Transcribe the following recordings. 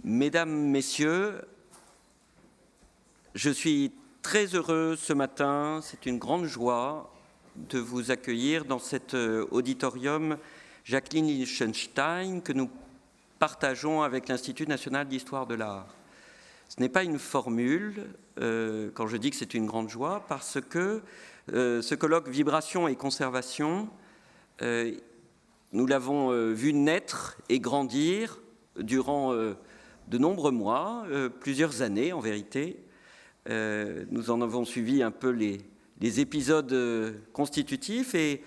Mesdames, Messieurs, je suis très heureux ce matin, c'est une grande joie de vous accueillir dans cet auditorium Jacqueline Liechtenstein que nous partageons avec l'Institut national d'histoire de l'art. Ce n'est pas une formule quand je dis que c'est une grande joie parce que ce colloque Vibration et conservation, nous l'avons vu naître et grandir durant de nombreux mois, plusieurs années en vérité. Nous en avons suivi un peu les épisodes constitutifs et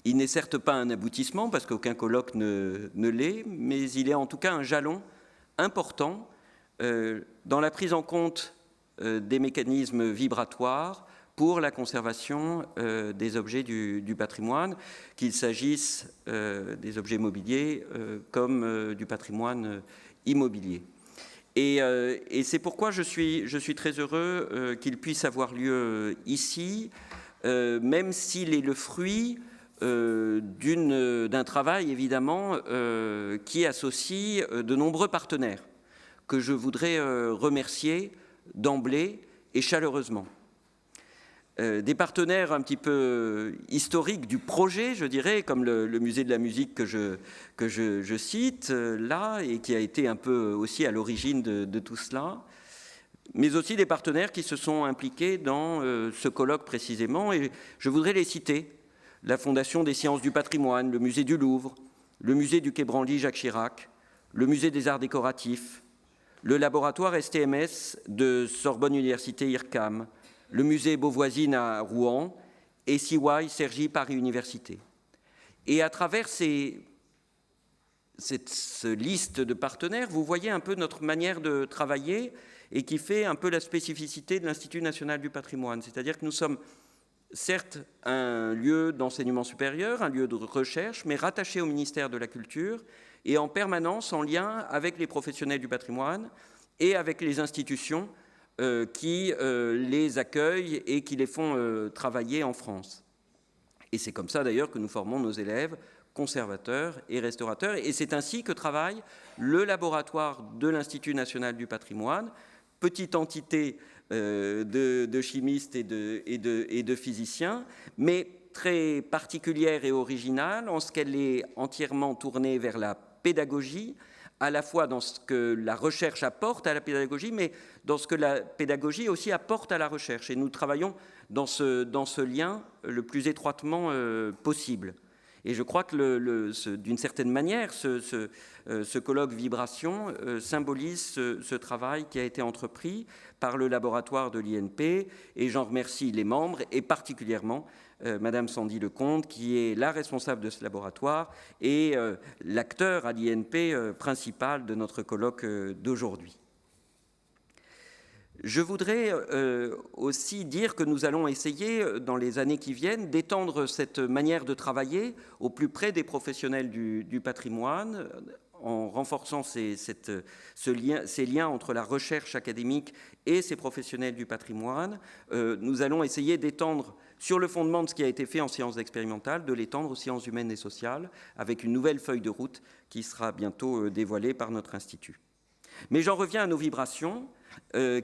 il n'est certes pas un aboutissement parce qu'aucun colloque ne l'est, mais il est en tout cas un jalon important dans la prise en compte des mécanismes vibratoires pour la conservation des objets du patrimoine, qu'il s'agisse des objets mobiliers comme du patrimoine immobilier. Et c'est pourquoi je suis très heureux qu'il puisse avoir lieu ici, même s'il est le fruit d'un travail évidemment qui associe de nombreux partenaires que je voudrais remercier d'emblée et chaleureusement. Des partenaires un petit peu historiques du projet, je dirais, comme le musée de la musique que je cite là et qui a été un peu aussi à l'origine de tout cela, mais aussi des partenaires qui se sont impliqués dans ce colloque précisément, et je voudrais les citer. La Fondation des sciences du patrimoine, le musée du Louvre, le musée du Quai Branly Jacques Chirac, le musée des arts décoratifs, le laboratoire STMS de Sorbonne Université IRCAM, le musée Beauvoisine à Rouen et CY Cergy Paris Université. Et à travers cette liste de partenaires, vous voyez un peu notre manière de travailler et qui fait un peu la spécificité de l'Institut national du patrimoine. C'est-à-dire que nous sommes certes un lieu d'enseignement supérieur, un lieu de recherche, mais rattaché au ministère de la Culture et en permanence en lien avec les professionnels du patrimoine et avec les institutions qui les accueillent et qui les font travailler en France. Et c'est comme ça d'ailleurs que nous formons nos élèves conservateurs et restaurateurs. Et c'est ainsi que travaille le laboratoire de l'Institut national du patrimoine, petite entité de chimistes et de physiciens, mais très particulière et originale en ce qu'elle est entièrement tournée vers la pédagogie, à la fois dans ce que la recherche apporte à la pédagogie, mais dans ce que la pédagogie aussi apporte à la recherche. Et nous travaillons dans ce lien le plus étroitement possible. Et je crois que d'une certaine manière, ce colloque Vibration symbolise ce travail qui a été entrepris par le laboratoire de l'INP, et j'en remercie les membres, et particulièrement Madame Sandy Lecomte, qui est la responsable de ce laboratoire et l'acteur à l'INP principal de notre colloque d'aujourd'hui. Je voudrais aussi dire que nous allons essayer, dans les années qui viennent, d'étendre cette manière de travailler au plus près des professionnels du patrimoine, en renforçant ces liens entre la recherche académique et ces professionnels du patrimoine. Nous allons essayer d'étendre, sur le fondement de ce qui a été fait en sciences expérimentales, de l'étendre aux sciences humaines et sociales, avec une nouvelle feuille de route qui sera bientôt dévoilée par notre institut. Mais j'en reviens à nos vibrations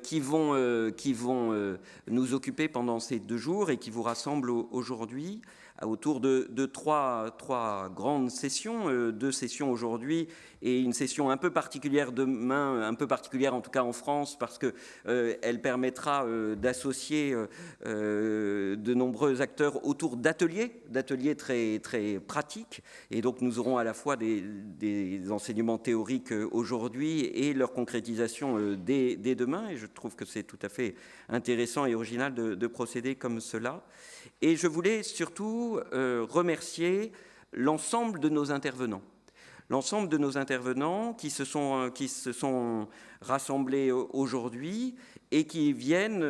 qui vont nous occuper pendant ces 2 jours et qui vous rassemblent aujourd'hui autour de trois grandes sessions, 2 sessions aujourd'hui et une session un peu particulière demain, un peu particulière en tout cas en France parce qu'elle permettra d'associer de nombreux acteurs autour d'ateliers très, très pratiques. Et donc nous aurons à la fois des enseignements théoriques aujourd'hui et leur concrétisation dès demain. Et je trouve que c'est tout à fait intéressant et original de procéder comme cela. Et je voulais surtout remercier l'ensemble de nos intervenants. L'ensemble de nos intervenants qui se sont rassemblés aujourd'hui et qui viennent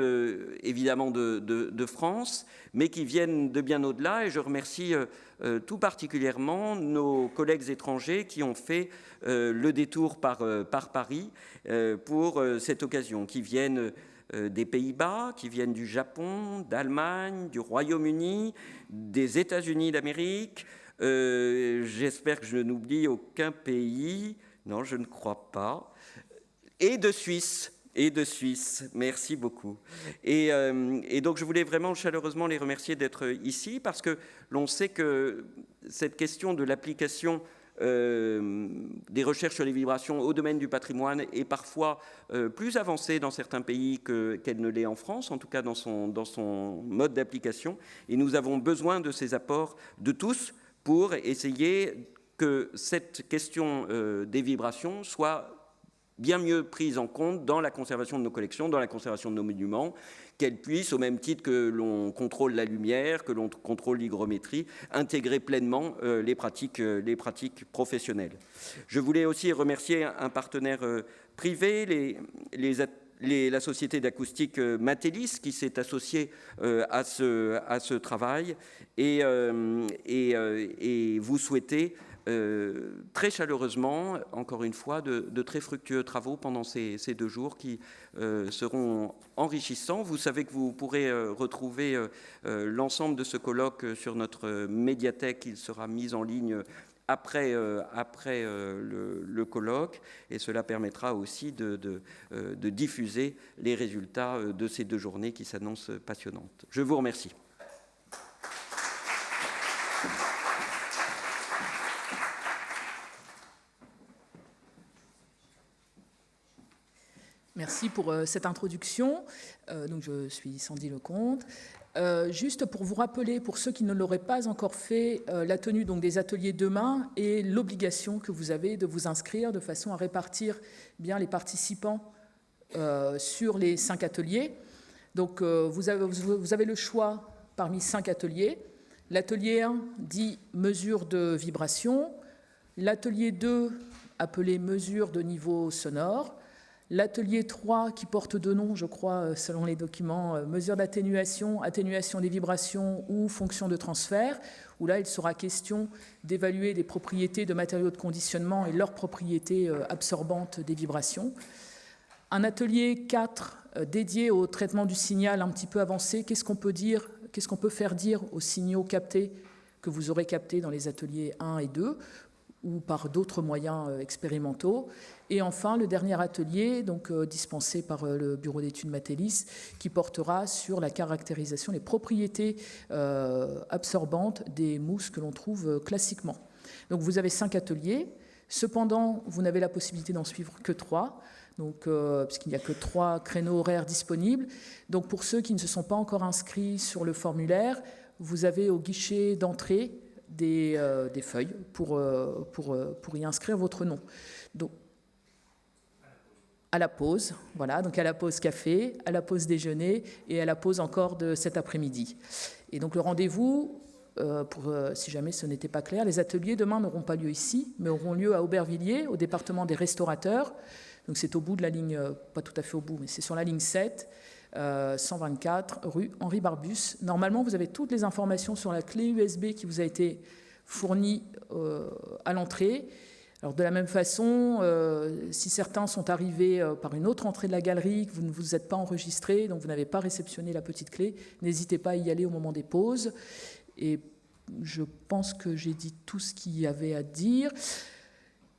évidemment de France, mais qui viennent de bien au-delà. Et je remercie tout particulièrement nos collègues étrangers qui ont fait le détour par Paris pour cette occasion, qui viennent des Pays-Bas, qui viennent du Japon, d'Allemagne, du Royaume-Uni, des États-Unis d'Amérique. J'espère que je n'oublie aucun pays, Non, je ne crois pas. Et de Suisse. Et de Suisse, merci beaucoup. Et donc je voulais vraiment chaleureusement les remercier d'être ici parce que l'on sait que cette question de l'application des recherches sur les vibrations au domaine du patrimoine est parfois plus avancée dans certains pays qu'elle ne l'est en France, en tout cas dans son mode d'application. Et nous avons besoin de ces apports de tous pour essayer que cette question des vibrations soit bien mieux prise en compte dans la conservation de nos collections, dans la conservation de nos monuments, qu'elle puisse, au même titre que l'on contrôle la lumière, que l'on contrôle l'hygrométrie, intégrer pleinement les pratiques professionnelles. Je voulais aussi remercier un partenaire privé, la société d'acoustique Matelis qui s'est associée à ce travail et vous souhaitez très chaleureusement, encore une fois, de très fructueux travaux pendant ces 2 jours qui seront enrichissants. Vous savez que vous pourrez retrouver l'ensemble de ce colloque sur notre médiathèque. Il sera mis en ligne après le colloque et cela permettra aussi de diffuser les résultats de ces 2 journées qui s'annoncent passionnantes. Je vous remercie. Merci pour cette introduction. Donc je suis Sandy Lecomte. Juste pour vous rappeler, pour ceux qui ne l'auraient pas encore fait, la tenue donc, des ateliers demain et l'obligation que vous avez de vous inscrire de façon à répartir bien les participants sur les 5 ateliers. Donc vous avez le choix parmi 5 ateliers. L'atelier 1 dit mesure de vibration. L'atelier 2 appelé mesure de niveau sonore. L'atelier 3, qui porte 2 noms, je crois, selon les documents, mesure d'atténuation, atténuation des vibrations ou fonction de transfert, où là, il sera question d'évaluer les propriétés de matériaux de conditionnement et leurs propriétés absorbantes des vibrations. Un atelier 4 dédié au traitement du signal un petit peu avancé. Qu'est-ce qu'on peut faire dire aux signaux captés que vous aurez captés dans les ateliers 1 et 2 ou par d'autres moyens expérimentaux. Et enfin, le dernier atelier, donc dispensé par le bureau d'études Matelis, qui portera sur la caractérisation, les propriétés absorbantes des mousses que l'on trouve classiquement. Donc vous avez 5 ateliers. Cependant, vous n'avez la possibilité d'en suivre que 3, puisqu'il n'y a que 3 créneaux horaires disponibles. Donc pour ceux qui ne se sont pas encore inscrits sur le formulaire, vous avez au guichet d'entrée des feuilles pour y inscrire votre nom. Donc, à la pause, voilà, donc à la pause café, à la pause déjeuner et à la pause encore de cet après-midi. Et donc le rendez-vous, si jamais ce n'était pas clair, les ateliers demain n'auront pas lieu ici, mais auront lieu à Aubervilliers, au département des restaurateurs. Donc c'est au bout de la ligne, pas tout à fait au bout, mais c'est sur la ligne 7, 124 rue Henri Barbus. Normalement, vous avez toutes les informations sur la clé USB qui vous a été fournie à l'entrée. Alors de la même façon, si certains sont arrivés par une autre entrée de la galerie, que vous ne vous êtes pas enregistrés, donc vous n'avez pas réceptionné la petite clé, n'hésitez pas à y aller au moment des pauses. Et je pense que j'ai dit tout ce qu'il y avait à dire.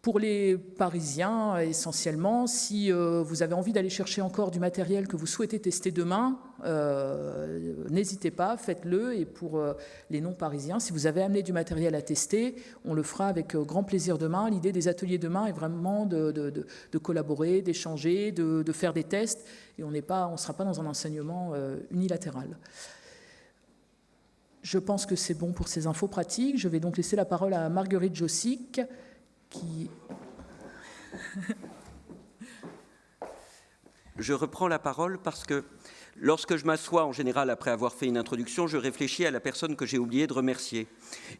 Pour les Parisiens, essentiellement, si vous avez envie d'aller chercher encore du matériel que vous souhaitez tester demain, n'hésitez pas, faites-le. Et pour les non-parisiens, si vous avez amené du matériel à tester, on le fera avec grand plaisir demain. L'idée des ateliers demain est vraiment de collaborer, d'échanger, de faire des tests. Et on ne sera pas dans un enseignement unilatéral. Je pense que c'est bon pour ces infos pratiques. Je vais donc laisser la parole à Marguerite Jossic, qui... Je reprends la parole parce que lorsque je m'assois, en général, après avoir fait une introduction, je réfléchis à la personne que j'ai oublié de remercier.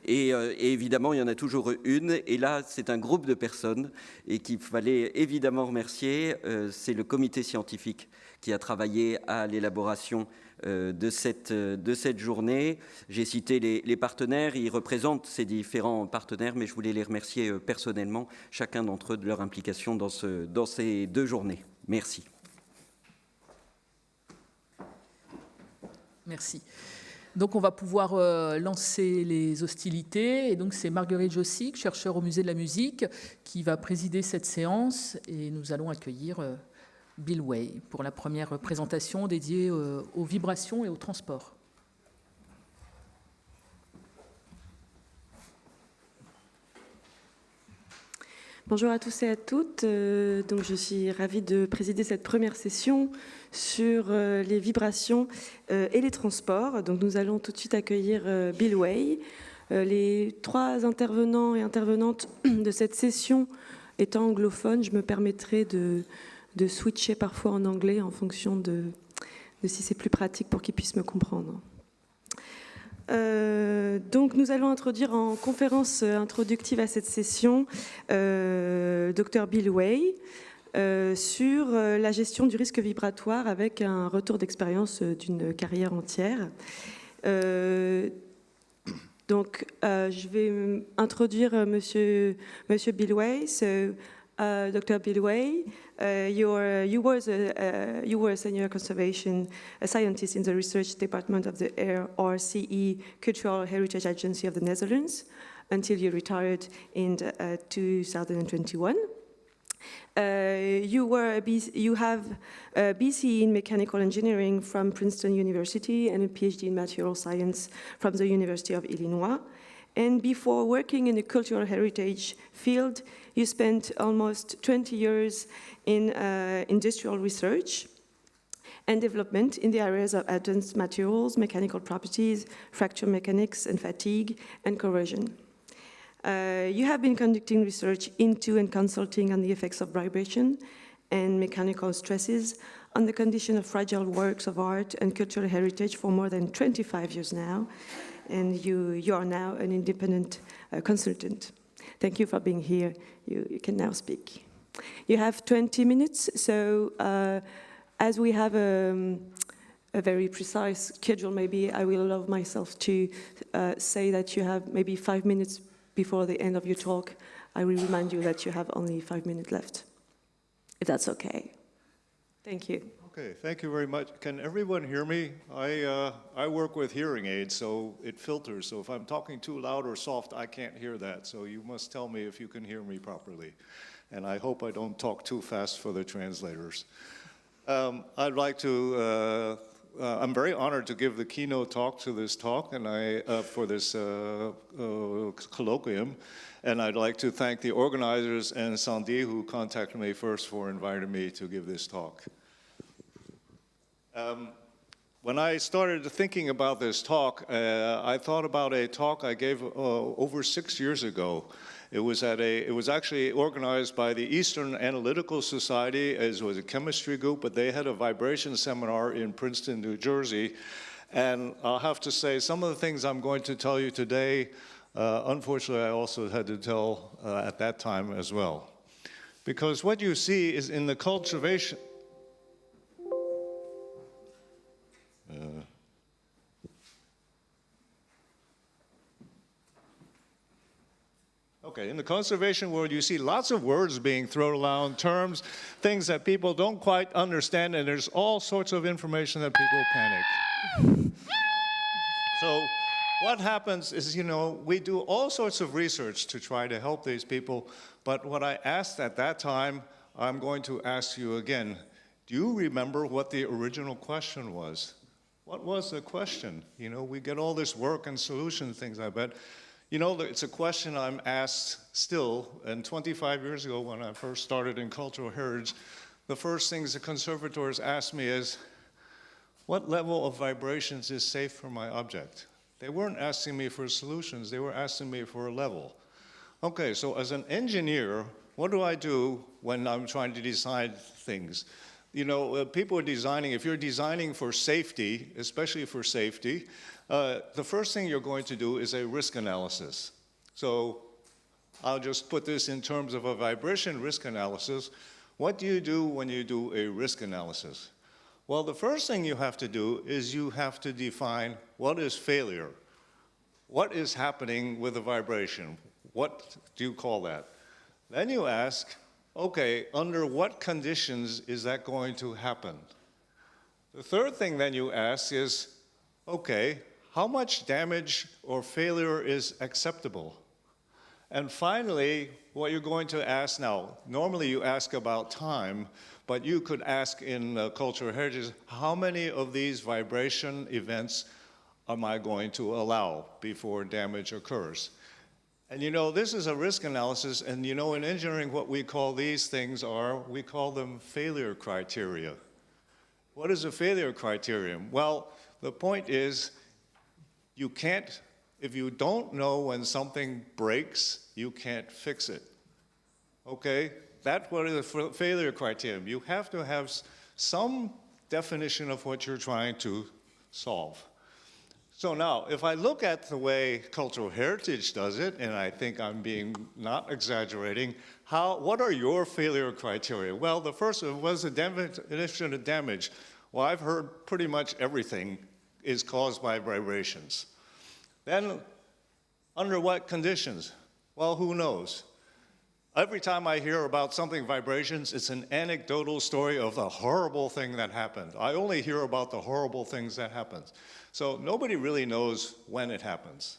Et évidemment, il y en a toujours une. Et là, c'est un groupe de personnes et qu'il fallait évidemment remercier. C'est le comité scientifique qui a travaillé à l'élaboration de cette journée. J'ai cité les partenaires, ils représentent ces différents partenaires, mais je voulais les remercier personnellement, chacun d'entre eux, de leur implication dans ces 2 journées. Merci. Merci. Donc on va pouvoir lancer les hostilités. Et donc c'est Marguerite Jossic, chercheur au musée de la musique, qui va présider cette séance. Et nous allons accueillir Bill Way pour la première présentation dédiée aux vibrations et au transport. Bonjour à tous et à toutes. Donc je suis ravie de présider cette première session sur les vibrations et les transports. Donc nous allons tout de suite accueillir Bill Way. Les trois intervenants et intervenantes de cette session étant anglophones, je me permettrai de switcher parfois en anglais en fonction de si c'est plus pratique pour qu'ils puissent me comprendre. Donc nous allons introduire en conférence introductive à cette session Dr Bill Way sur la gestion du risque vibratoire avec un retour d'expérience d'une carrière entière. Donc je vais introduire Monsieur Bill Way. So, Dr. Bill Way, you were a senior conservation scientist in the research department of the RCE Cultural Heritage Agency of the Netherlands until you retired in 2021. You have a BCE in mechanical engineering from Princeton University and a PhD in material science from the University of Illinois. And before working in the cultural heritage field, you spent almost 20 years in industrial research and development in the areas of advanced materials, mechanical properties, fracture mechanics, and fatigue, and corrosion. You have been conducting research into and consulting on the effects of vibration and mechanical stresses on the condition of fragile works of art and cultural heritage for more than 25 years now. And you are now an independent consultant. Thank you for being here. You can now speak. You have 20 minutes, so as we have a very precise schedule, maybe I will allow myself to say that you have maybe 5 minutes before the end of your talk. I will remind you that you have only 5 minutes left, if that's okay. Thank you. Okay, thank you very much. Can everyone hear me? I work with hearing aids, so it filters. So if I'm talking too loud or soft, I can't hear that. So you must tell me if you can hear me properly. And I hope I don't talk too fast for the translators. I'd like to, I'm very honored to give the keynote talk to this talk and for this colloquium. And I'd like to thank the organizers and Sandy who contacted me first for inviting me to give this talk. When I started thinking about this talk, I thought about a talk I gave over 6 years ago. It was actually organized by the Eastern Analytical Society, as was a chemistry group, but they had a vibration seminar in Princeton, New Jersey. And I'll have to say, some of the things I'm going to tell you today, unfortunately, I also had to tell at that time as well. Because what you see is in the cultivation. Okay, in the conservation world, you see lots of words being thrown around, terms, things that people don't quite understand, and there's all sorts of information that people panic. So what happens is, we do all sorts of research to try to help these people, but what I asked at that time, I'm going to ask you again. Do you remember what the original question was? What was the question? We get all this work and solution things, I bet. It's a question I'm asked still, and 25 years ago when I first started in cultural heritage, the first things the conservators asked me is, what level of vibrations is safe for my object? They weren't asking me for solutions, they were asking me for a level. Okay, so as an engineer, what do I do when I'm trying to design things? People are designing, if you're designing for safety, especially for safety, the first thing you're going to do is a risk analysis. So I'll just put this in terms of a vibration risk analysis. What do you do when you do a risk analysis? Well, the first thing you have to do is you have to define what is failure. What is happening with the vibration? What do you call that? Then you ask, okay, under what conditions is that going to happen? The third thing then you ask is, okay, how much damage or failure is acceptable? And finally, what you're going to ask now, normally you ask about time, but you could ask in cultural heritage, how many of these vibration events am I going to allow before damage occurs? And you know, this is a risk analysis, and you know, in engineering, what we call these things are, we call them failure criteria. What is a failure criterion? Well, the point is, you can't, if you don't know when something breaks, you can't fix it. Okay? That's what is a failure criterion. You have to have some definition of what you're trying to solve. So now, if I look at the way cultural heritage does it, and I think I'm being not exaggerating, what are your failure criteria? Well, the first one was the definition of damage. Well, I've heard pretty much everything is caused by vibrations. Then, under what conditions? Well, who knows? Every time I hear about something vibrations, it's an anecdotal story of the horrible thing that happened. I only hear about the horrible things that happen. So nobody really knows when it happens.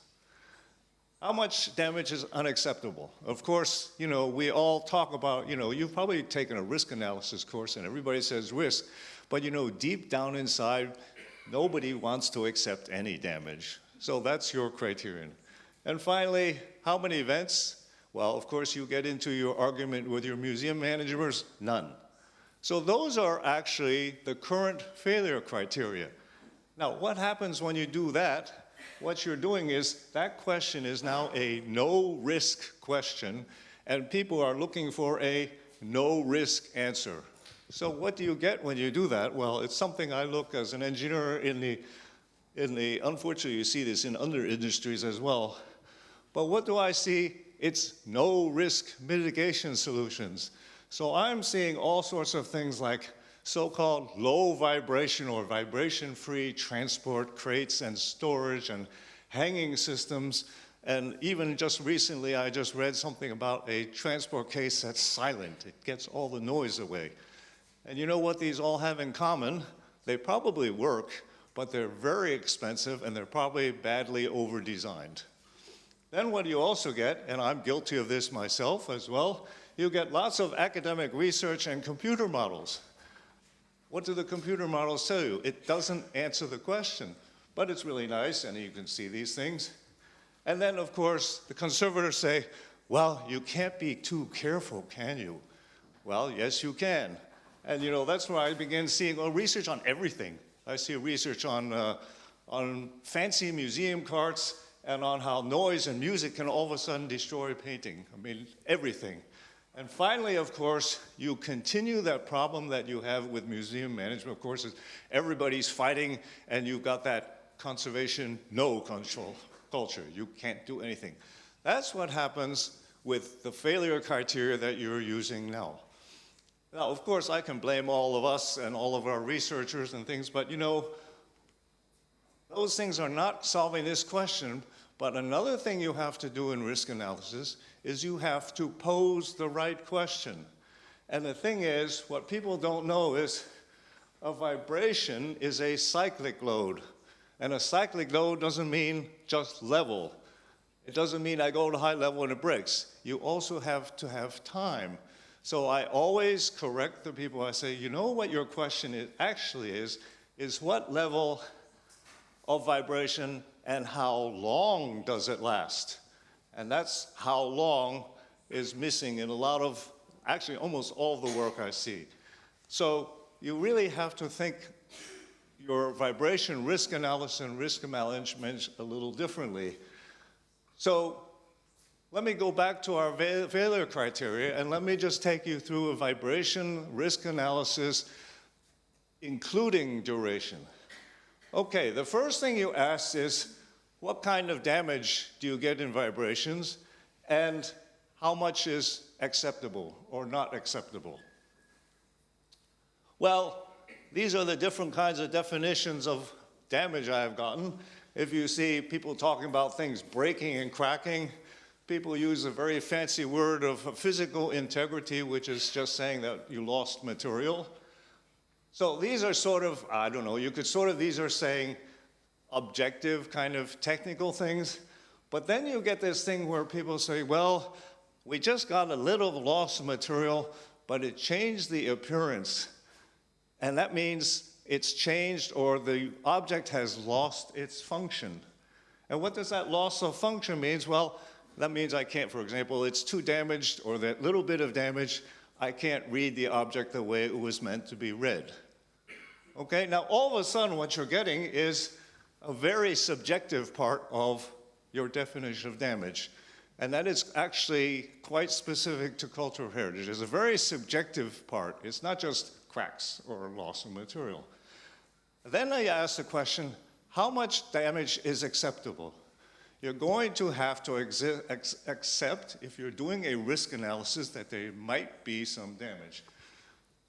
How much damage is unacceptable? Of course, you know, we all talk about, you know, you've probably taken a risk analysis course and everybody says risk, but you know, deep down inside, nobody wants to accept any damage. So that's your criterion. And finally, how many events? Well, of course, you get into your argument with your museum managers, none. So those are actually the current failure criteria. Now, what happens when you do that? What you're doing is, that question is now a no-risk question, and people are looking for a no-risk answer. So what do you get when you do that? Well, it's something I look as an engineer unfortunately, you see this in other industries as well. But what do I see? It's no-risk mitigation solutions. So I'm seeing all sorts of things like so-called low vibration or vibration-free transport crates and storage and hanging systems. And even just recently, I just read something about a transport case that's silent. It gets all the noise away. And you know what these all have in common? They probably work, but they're very expensive and they're probably badly over-designed. Then what you also get, and I'm guilty of this myself as well, you get lots of academic research and computer models. What do the computer models tell you? It doesn't answer the question, but it's really nice, and you can see these things. And then, of course, the conservators say, well, you can't be too careful, can you? Well, yes, you can. And, you know, that's where I begin seeing research on everything. I see research on fancy museum carts and on how noise and music can all of a sudden destroy a painting. I mean, everything. And finally, of course, you continue that problem that you have with museum management. Of course, everybody's fighting, and you've got that conservation no control culture. You can't do anything. That's what happens with the failure criteria that you're using now. Now, of course, I can blame all of us and all of our researchers and things, but you know, those things are not solving this question. But another thing you have to do in risk analysis is you have to pose the right question. And the thing is, what people don't know is a vibration is a cyclic load. And a cyclic load doesn't mean just level. It doesn't mean I go to high level and it breaks. You also have to have time. So I always correct the people. I say, you know what your question actually is what level of vibration and how long does it last? And that's how long is missing in a lot of, actually almost all the work I see. So you really have to think your vibration risk analysis and risk management a little differently. So let me go back to our failure criteria, and let me just take you through a vibration risk analysis, including duration. Okay, the first thing you ask is, what kind of damage do you get in vibrations, and how much is acceptable or not acceptable? Well, these are the different kinds of definitions of damage I've gotten. If you see people talking about things breaking and cracking, people use a very fancy word of physical integrity, which is just saying that you lost material. So these are sort of, I don't know, you could sort of, these are saying objective kind of technical things. But then you get this thing where people say, well, we just got a little loss of material, but it changed the appearance. And that means it's changed or the object has lost its function. And what does that loss of function mean? Well, that means I can't, for example, it's too damaged or that little bit of damage, I can't read the object the way it was meant to be read. Okay, now all of a sudden what you're getting is a very subjective part of your definition of damage. And that is actually quite specific to cultural heritage. It's a very subjective part. It's not just cracks or loss of material. Then I ask the question, how much damage is acceptable? You're going to have to accept, if you're doing a risk analysis, that there might be some damage.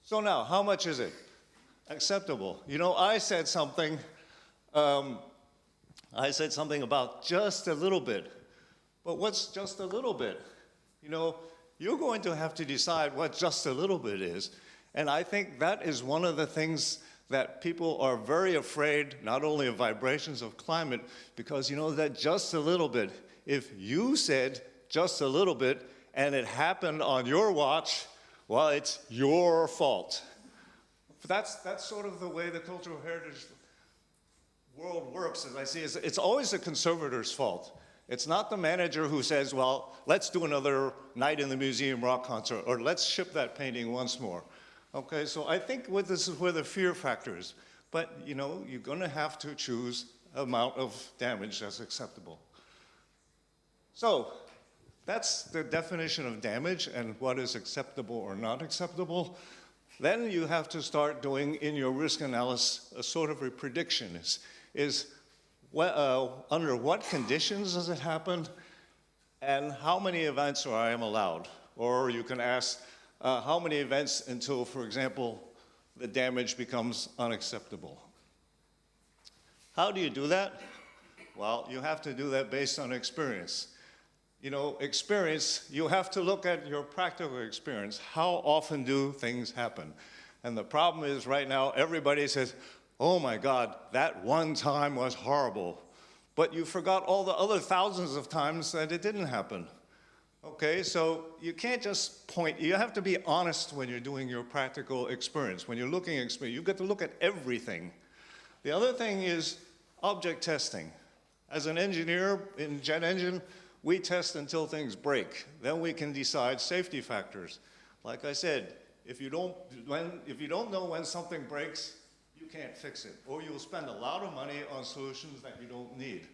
So now, how much is it acceptable? You know, I said something about just a little bit. But what's just a little bit? You know, you're going to have to decide what just a little bit is. And I think that is one of the things that people are very afraid, not only of vibrations of climate, because you know that just a little bit, if you said just a little bit and it happened on your watch, well, it's your fault. That's sort of the way the cultural heritage world works, as I see it. It's always the conservator's fault. It's not the manager who says, well, let's do another night in the museum rock concert, or let's ship that painting once more. Okay, so I think this is where the fear factor is. But, you know, you're going to have to choose amount of damage that's acceptable. So that's the definition of damage and what is acceptable or not acceptable. Then you have to start doing, in your risk analysis, a sort of a prediction. Under what conditions does it happen, and how many events I am allowed? Or you can ask, how many events until, for example, the damage becomes unacceptable? How do you do that? Well, you have to do that based on experience. You know, experience, you have to look at your practical experience. How often do things happen? And the problem is right now, everybody says, oh my God, that one time was horrible. But you forgot all the other thousands of times that it didn't happen. Okay, so you can't just point, you have to be honest when you're doing your practical experience. When you're looking at experience, you get to look at everything. The other thing is object testing. As an engineer in jet engine, we test until things break. Then we can decide safety factors. Like I said, if you don't know when something breaks, you can't fix it. Or you'll spend a lot of money on solutions that you don't need.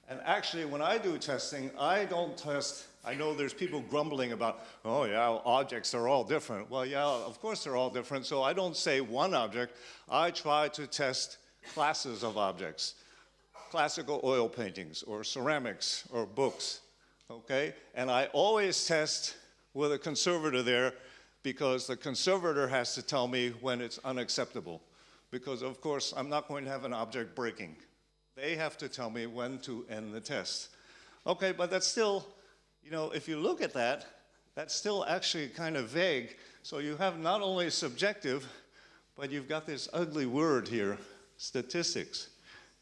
And actually, when I do testing, I don't test, I know there's people grumbling about, oh yeah, objects are all different. Well, yeah, of course they're all different, so I don't say one object. I try to test classes of objects. Classical oil paintings, or ceramics, or books, okay? And I always test with a conservator there, because the conservator has to tell me when it's unacceptable. Because, of course, I'm not going to have an object breaking. They have to tell me when to end the test. Okay, but that's still, you know, if you look at that, that's still actually kind of vague. So you have not only subjective, but you've got this ugly word here, statistics.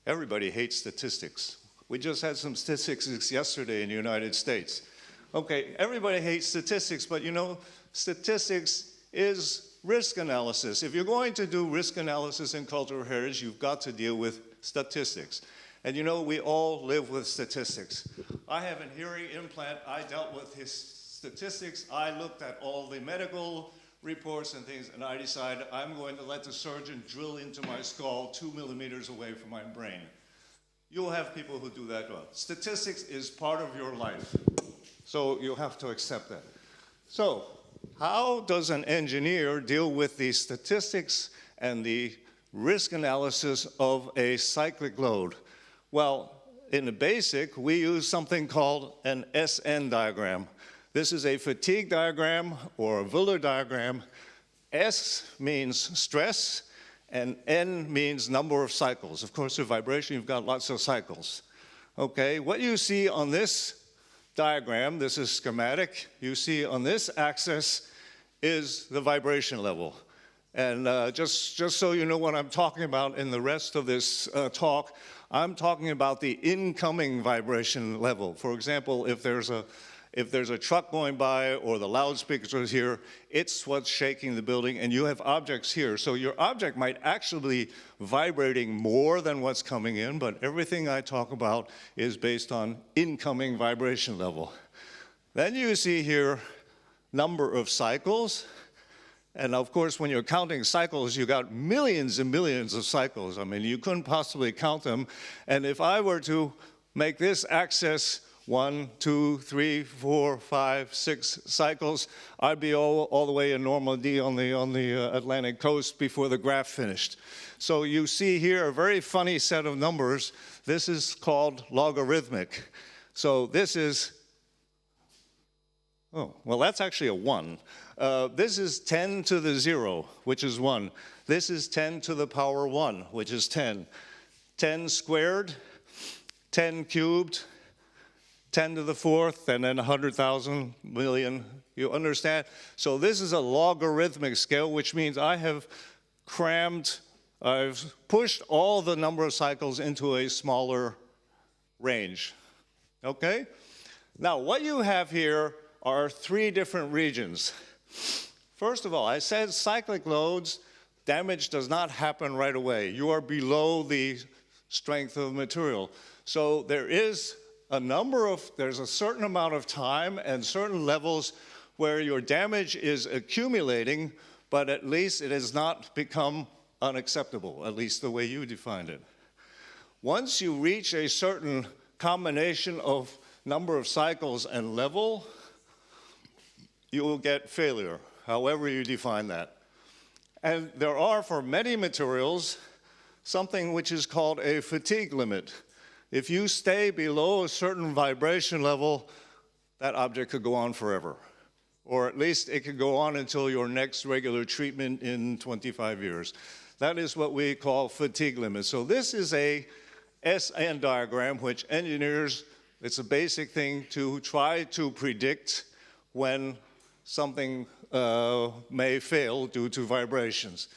Everybody hates statistics. We just had some statistics yesterday in the United States. Okay, everybody hates statistics, but you know, statistics is risk analysis. If you're going to do risk analysis in cultural heritage, you've got to deal with statistics. And you know, we all live with statistics. I have a hearing implant. I dealt with his statistics. I looked at all the medical reports and things, and I decided I'm going to let the surgeon drill into my skull 2 millimeters away from my brain. You'll have people who do that well. Statistics is part of your life, so you'll have to accept that. So, how does an engineer deal with the statistics and the risk analysis of a cyclic load? Well, in the basic, we use something called an SN diagram. This is a fatigue diagram or a Willer diagram. S means stress, and N means number of cycles. Of course, with vibration, you've got lots of cycles. Okay, what you see on this diagram, this is schematic, you see on this axis is the vibration level. And just so you know what I'm talking about in the rest of this talk, I'm talking about the incoming vibration level. For example, if there's a truck going by or the loudspeakers are here, it's what's shaking the building, and you have objects here. So your object might actually be vibrating more than what's coming in, but everything I talk about is based on incoming vibration level. Then you see here number of cycles. And of course, when you're counting cycles, you got millions and millions of cycles. I mean, you couldn't possibly count them. And if I were to make this axis 1, 2, 3, 4, 5, 6 cycles, I'd be all the way in Normandy on the Atlantic coast before the graph finished. So you see here a very funny set of numbers. This is called logarithmic. So this is, oh, well, that's actually a 1. This is 10 to the 0, which is 1. This is 10 to the power 1, which is 10. 10 squared, 10 cubed, 10 to the 4th, and then 100,000 million. You understand? So this is a logarithmic scale, which means I have I've pushed all the number of cycles into a smaller range. Okay? Now, what you have here are 3 different regions. First of all, I said cyclic loads, damage does not happen right away. You are below the strength of the material. So there's a certain amount of time and certain levels where your damage is accumulating, but at least it has not become unacceptable, at least the way you defined it. Once you reach a certain combination of number of cycles and level, you will get failure, however you define that. And there are, for many materials, something which is called a fatigue limit. If you stay below a certain vibration level, that object could go on forever. Or at least it could go on until your next regular treatment in 25 years. That is what we call fatigue limit. So this is a SN diagram, which engineers, it's a basic thing to try to predict when something may fail due to vibrations.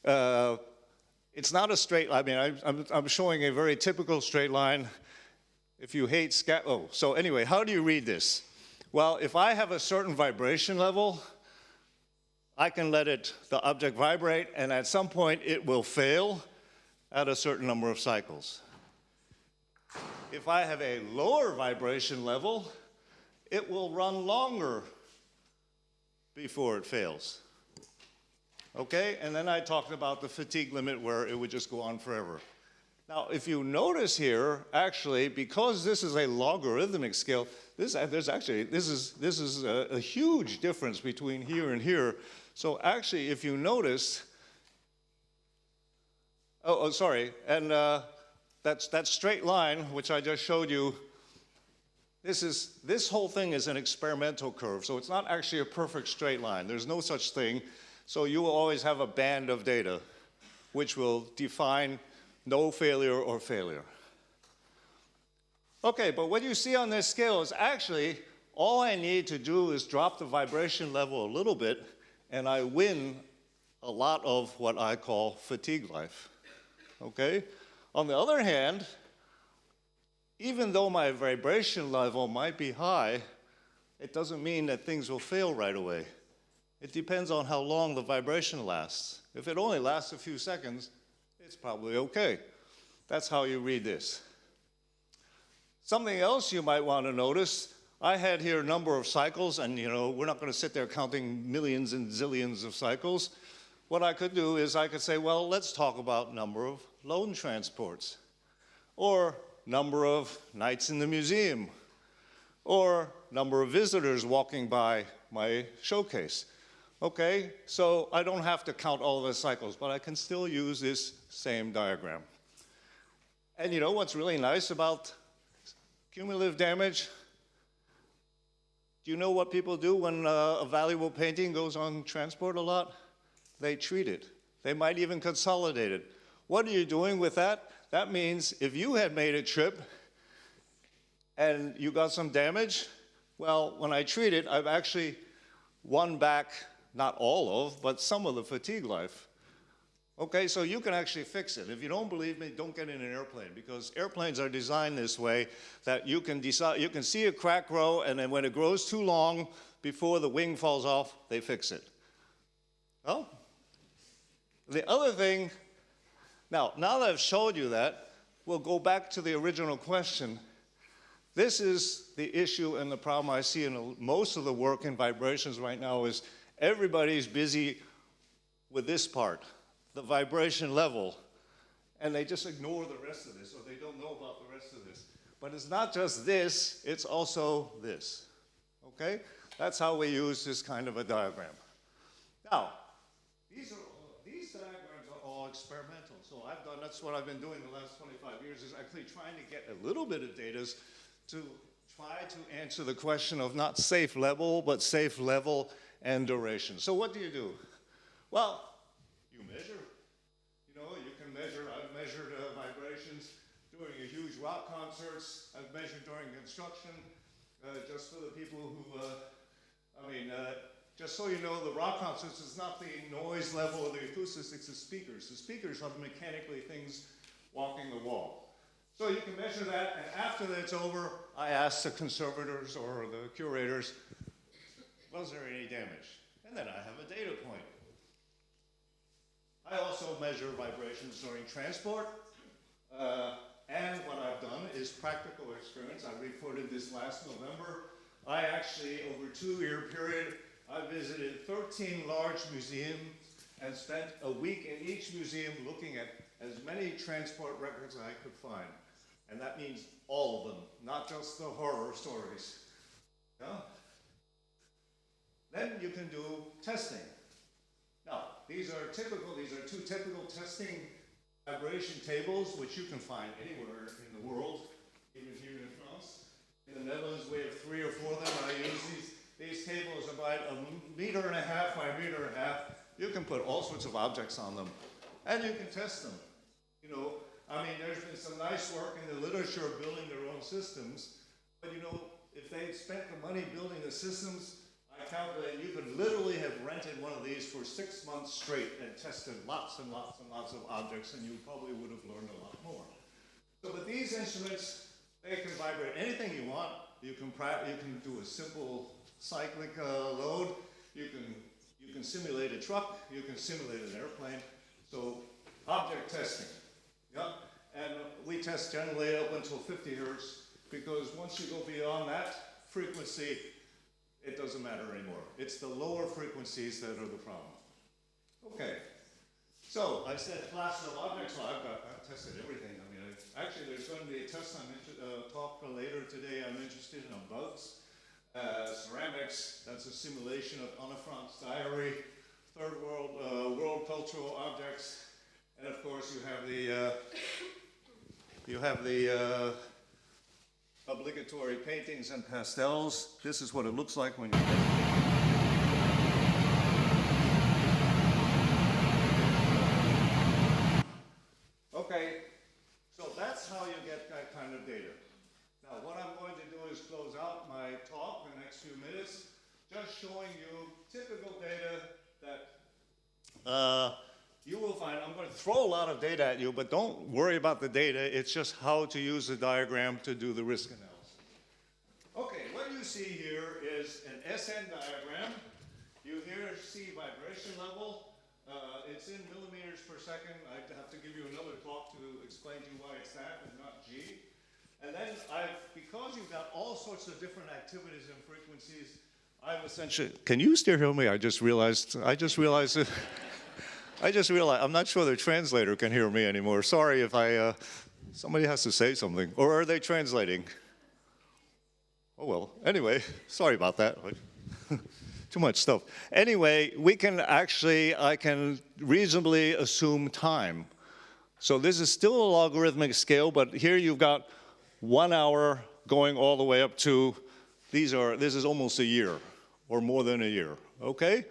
It's not a straight line. I mean, I'm showing a very typical straight line. If you hate so anyway, how do you read this? Well, if I have a certain vibration level, I can let the object vibrate, and at some point it will fail at a certain number of cycles. If I have a lower vibration level, it will run longer before it fails. Okay, and then I talked about the fatigue limit where it would just go on forever. Now, if you notice here, actually, because this is a logarithmic scale, this is a huge difference between here and here. So actually, if you notice, and that straight line, which I just showed you, this whole thing is an experimental curve, so it's not actually a perfect straight line. There's no such thing. So you will always have a band of data, which will define no failure or failure. Okay, but what you see on this scale is actually all I need to do is drop the vibration level a little bit, and I win a lot of what I call fatigue life. Okay? On the other hand, even though my vibration level might be high, it doesn't mean that things will fail right away. It depends on how long the vibration lasts. If it only lasts a few seconds, it's probably okay. That's how you read this. Something else you might want to notice, I had here a number of cycles, and we're not going to sit there counting millions and zillions of cycles. What I could do is I could say, well, let's talk about number of loan transports, or number of nights in the museum, or number of visitors walking by my showcase. Okay, so I don't have to count all the cycles, but I can still use this same diagram. And you know what's really nice about cumulative damage? Do you know what people do when a valuable painting goes on transport a lot? They treat it. They might even consolidate it. What are you doing with that? That means if you had made a trip and you got some damage, well, when I treat it, I've actually won back not all of, but some of the fatigue life. Okay, so you can actually fix it. If you don't believe me, don't get in an airplane, because airplanes are designed this way that you can see a crack grow, and then when it grows too long before the wing falls off, they fix it. Well, the other thing, now that I've showed you that, we'll go back to the original question. This is the issue and the problem I see in most of the work in vibrations right now is everybody's busy with this part, the vibration level, and they just ignore the rest of this, or they don't know about the rest of this. But it's not just this, it's also this, okay? That's how we use this kind of a diagram. Now, these diagrams are all experimental, so that's what I've been doing the last 25 years, is actually trying to get a little bit of data to try to answer the question of not safe level, but safe level and duration. So what do you do? Well, you measure. You know, you can measure. I've measured vibrations during a huge rock concerts. I've measured during construction, just for the people who, just so you know, the rock concerts is not the noise level of the acoustics, it's the speakers. The speakers are mechanically things walking the wall. So you can measure that, and after that's over, I ask the conservators or the curators, was there any damage? And then I have a data point. I also measure vibrations during transport, and what I've done is practical experiments. I reported this last November. I actually, over a 2-year period, I visited 13 large museums and spent a week in each museum looking at as many transport records as I could find. And that means all of them, not just the horror stories. Yeah? Then you can do testing. Now, these are two typical testing vibration tables, which you can find anywhere in the world, even here in France. In the Netherlands, we have 3 or 4 of them. I use these tables about 1.5 meters by 1.5 meters. You can put all sorts of objects on them, and you can test them. You know, I mean, there's been some nice work in the literature building their own systems, but you know, if they'd spent the money building the systems, I calculate you could literally have rented one of these for 6 months straight and tested lots and lots and lots of objects, and you probably would have learned a lot more. So, but these instruments, they can vibrate anything you want. You can do a simple cyclic load. You can simulate a truck. You can simulate an airplane. So, object testing. Yeah, and we test generally up until 50 hertz, because once you go beyond that frequency, it doesn't matter anymore. It's the lower frequencies that are the problem. Okay, so I said class of objects. Well, I've tested everything. I mean, actually, there's going to be a test talk later today. I'm interested in bugs, ceramics. That's a simulation of Anne Frank's diary, third world cultural objects. And of course, you have the obligatory paintings and pastels. This is what it looks like when you. Okay, so that's how you get that kind of data. Now, what I'm going to do is close out my talk in the next few minutes, just showing you typical data that. You will find, I'm going to throw a lot of data at you, but don't worry about the data. It's just how to use the diagram to do the risk analysis. Okay, what you see here is an SN diagram. You here see vibration level. It's in millimeters per second. I have to give you another talk to explain to you why it's that and not G. And then because you've got all sorts of different activities and frequencies, I've essentially, can you still hear me? I just realized I'm not sure the translator can hear me anymore. Sorry if somebody has to say something. Or are they translating? Oh, well, anyway, sorry about that. Too much stuff. Anyway, I can reasonably assume time. So this is still a logarithmic scale, but here you've got 1 hour going all the way up to, this is almost a year, or more than a year, okay?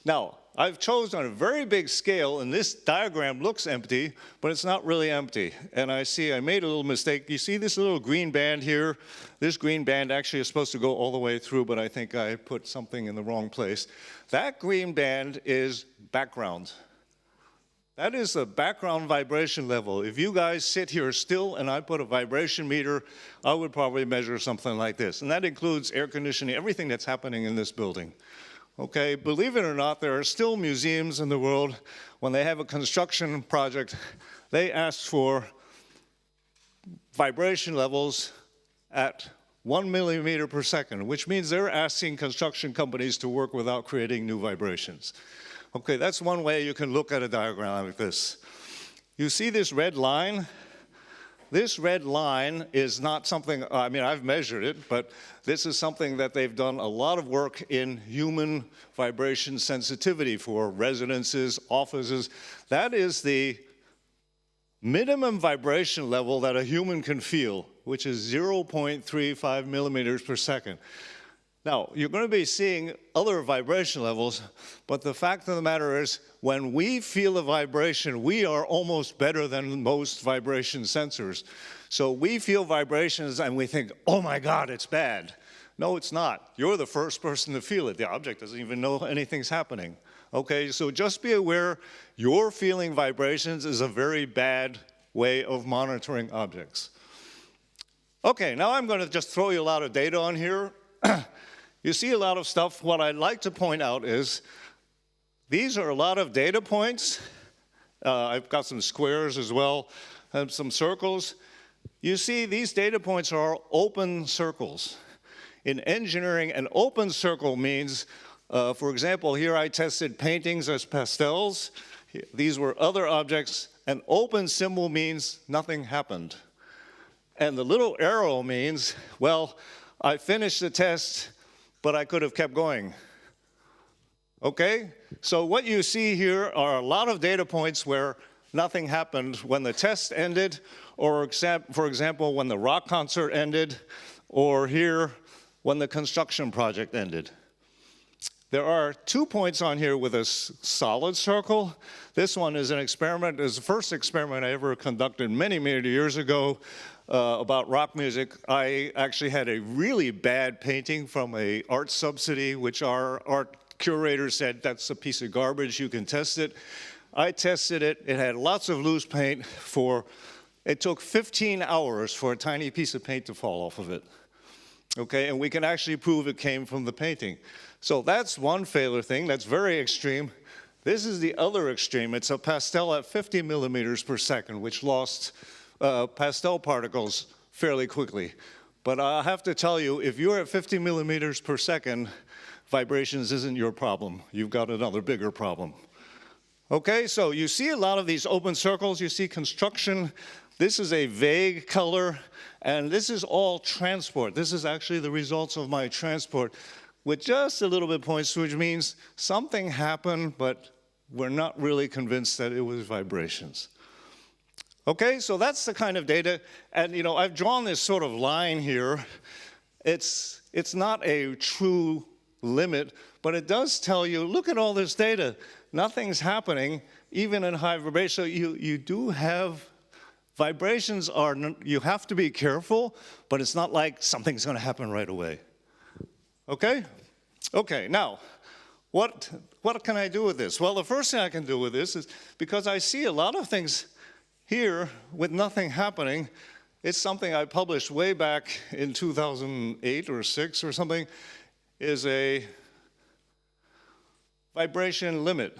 Now, I've chosen a very big scale, and this diagram looks empty, but it's not really empty. And I made a little mistake. You see this little green band here? This green band actually is supposed to go all the way through, but I think I put something in the wrong place. That green band is background. That is the background vibration level. If you guys sit here still and I put a vibration meter, I would probably measure something like this. And that includes air conditioning, everything that's happening in this building. Okay, believe it or not, there are still museums in the world, when they have a construction project, they ask for vibration levels at 1 millimeter per second, which means they're asking construction companies to work without creating new vibrations. Okay, that's one way you can look at a diagram like this. You see this red line? This red line is not something, I mean, I've measured it, but this is something that they've done a lot of work in human vibration sensitivity for residences, offices. That is the minimum vibration level that a human can feel, which is 0.35 millimeters per second. Now, you're going to be seeing other vibration levels, but the fact of the matter is, when we feel a vibration, we are almost better than most vibration sensors. So we feel vibrations and we think, oh my God, it's bad. No, it's not. You're the first person to feel it. The object doesn't even know anything's happening. Okay, so just be aware, your feeling vibrations is a very bad way of monitoring objects. Okay, now I'm going to just throw you a lot of data on here. You see a lot of stuff. What I'd like to point out is these are a lot of data points. I've got some squares as well, and some circles. You see, these data points are open circles. In engineering, an open circle means, for example, here I tested paintings as pastels. These were other objects. An open symbol means nothing happened. And the little arrow means, well, I finished the test, but I could have kept going. Okay? So what you see here are a lot of data points where nothing happened when the test ended, or for example, when the rock concert ended, or here, when the construction project ended. There are 2 points on here with a solid circle. This one is an experiment. It's the first experiment I ever conducted many, many years ago about rock music. I actually had a really bad painting from an art subsidy, which our art curator said, that's a piece of garbage, you can test it. I tested it. It had lots of loose paint. It took 15 hours for a tiny piece of paint to fall off of it. Okay, and we can actually prove it came from the painting. So that's one failure thing. That's very extreme. This is the other extreme. It's a pastel at 50 millimeters per second, which lost pastel particles fairly quickly. But I have to tell you, if you're at 50 millimeters per second, vibrations isn't your problem. You've got another bigger problem. Okay, so you see a lot of these open circles. You see construction. This is a vague color, and this is all transport. This is actually the results of my transport with just a little bit points, which means something happened, but we're not really convinced that it was vibrations. Okay, so that's the kind of data, and you know, I've drawn this sort of line here. It's not a true limit, but it does tell you, look at all this data. Nothing's happening, even in high vibration. So you do have, vibrations are, you have to be careful, but it's not like something's gonna happen right away. Okay? Okay, now, what can I do with this? Well, the first thing I can do with this is, because I see a lot of things here with nothing happening, it's something I published way back in 2008 or 6 or something, is a vibration limit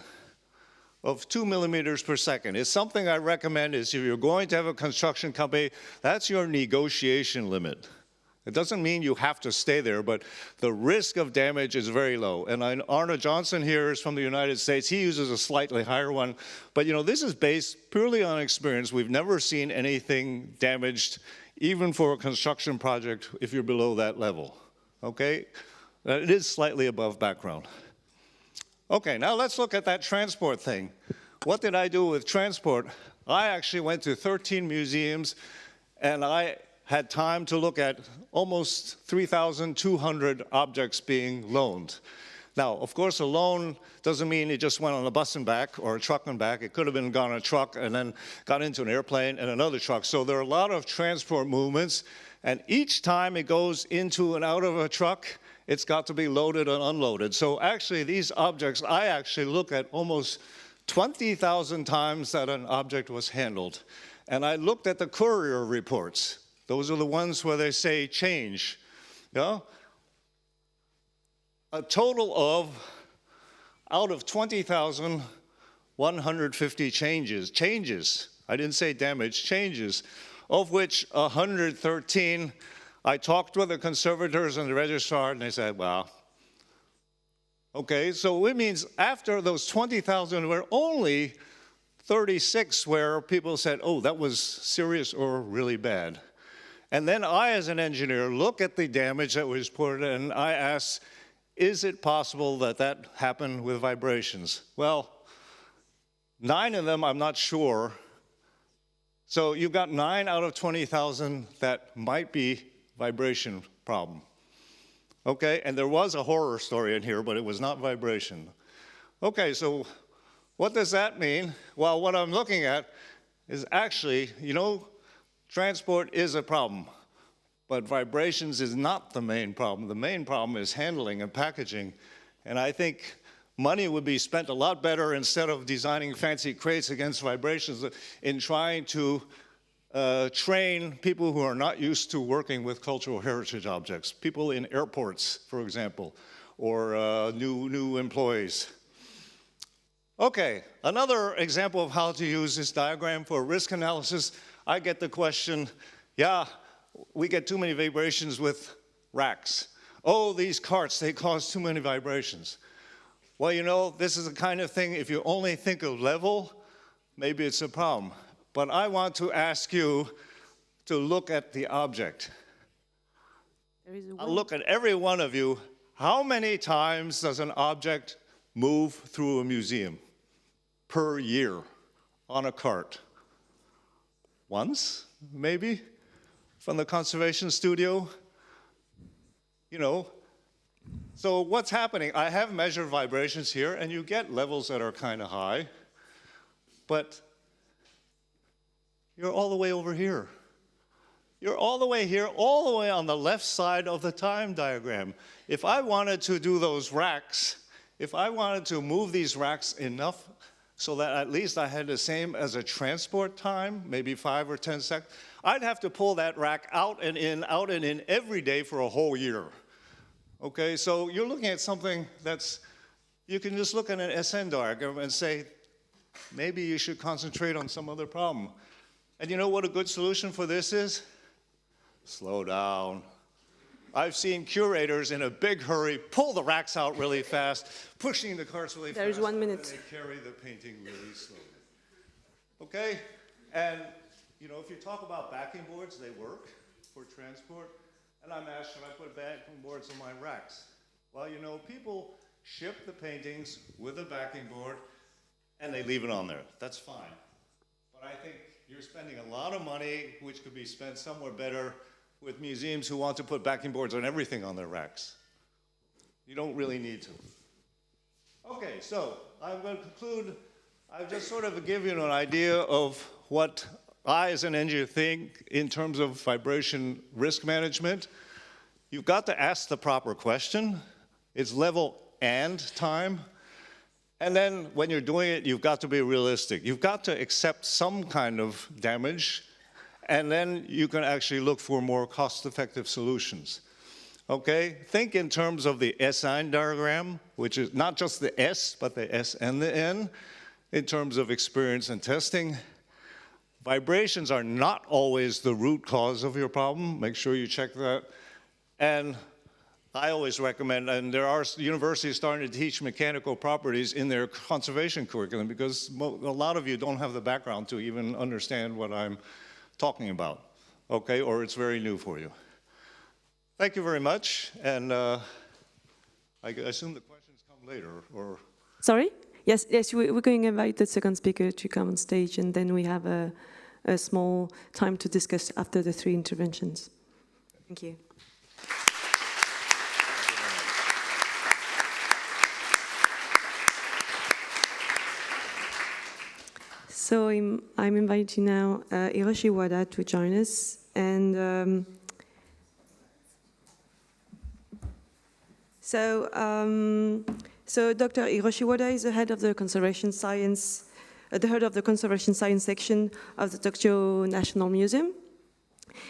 of 2 millimeters per second. It's something I recommend is if you're going to have a construction company, that's your negotiation limit. It doesn't mean you have to stay there, but the risk of damage is very low. And Arne Johnson here is from the United States. He uses a slightly higher one. But you know, this is based purely on experience. We've never seen anything damaged, even for a construction project, if you're below that level. Okay? It is slightly above background. Okay, now let's look at that transport thing. What did I do with transport? I actually went to 13 museums, and I had time to look at almost 3,200 objects being loaned. Now, of course, a loan doesn't mean it just went on a bus and back or a truck and back. It could have been gone on a truck and then got into an airplane and another truck. So there are a lot of transport movements, and each time it goes into and out of a truck, it's got to be loaded and unloaded. So actually, these objects, I actually look at almost 20,000 times that an object was handled. And I looked at the courier reports. Those are the ones where they say change. Yeah? A total of, out of 20,000, 150 changes. I didn't say damage, changes, of which 113, I talked with the conservators and the registrar, and they said, well, okay, so it means after those 20,000, there were only 36 where people said, oh, that was serious or really bad. And then I, as an engineer, look at the damage that was reported, and I ask, is it possible that that happened with vibrations? Well, 9 of them, I'm not sure. So you've got 9 out of 20,000 that might be vibration problem. Okay, and there was a horror story in here, but it was not vibration. Okay, so what does that mean? Well, what I'm looking at is actually, you know, transport is a problem, but vibrations is not the main problem. The main problem is handling and packaging, and I think money would be spent a lot better instead of designing fancy crates against vibrations in trying to train people who are not used to working with cultural heritage objects, people in airports, for example, or new employees. Okay, another example of how to use this diagram for risk analysis. I get the question, yeah, we get too many vibrations with racks. Oh, these carts, they cause too many vibrations. Well, you know, this is the kind of thing, if you only think of level, maybe it's a problem. But I want to ask you to look at the object. I'll look at every one of you. How many times does an object move through a museum per year on a cart? Once, maybe, from the conservation studio? You know, so what's happening? I have measured vibrations here, and you get levels that are kind of high, but you're all the way over here. You're all the way here, all the way on the left side of the time diagram. If I wanted to do those racks, if I wanted to move these racks enough so that at least I had the same as a transport time, maybe 5 or 10 seconds, I'd have to pull that rack out and in every day for a whole year. Okay, so you're looking at something that's, you can just look at an SN diagram and say, maybe you should concentrate on some other problem. And you know what a good solution for this is? Slow down. I've seen curators in a big hurry pull the racks out really fast, pushing the carts really fast. There's 1 minute. And they carry the painting really slowly. Okay? And, you know, if you talk about backing boards, they work for transport. And I'm asked, should I put backing boards on my racks? Well, you know, people ship the paintings with a backing board, and they leave it on there. That's fine. But I think you're spending a lot of money, which could be spent somewhere better with museums who want to put backing boards on everything on their racks. You don't really need to. Okay, so I'm going to conclude. I've just sort of given you an idea of what I, as an engineer, think in terms of vibration risk management. You've got to ask the proper question. It's level and time. And then when you're doing it, you've got to be realistic. You've got to accept some kind of damage, and then you can actually look for more cost-effective solutions. Okay? Think in terms of the SN diagram, which is not just the S, but the S and the N, in terms of experience and testing. Vibrations are not always the root cause of your problem. Make sure you check that. And I always recommend, and there are universities starting to teach mechanical properties in their conservation curriculum because a lot of you don't have the background to even understand what I'm talking about, okay, or it's very new for you. Thank you very much, and I assume the questions come later, or? Sorry? Yes, we're going to invite the second speaker to come on stage, and then we have a small time to discuss after the 3 interventions. Thank you. So I'm inviting now Hiroshi Wada to join us, and So Dr. Hiroshi Wada is the head of the conservation science section of the Tokyo National Museum.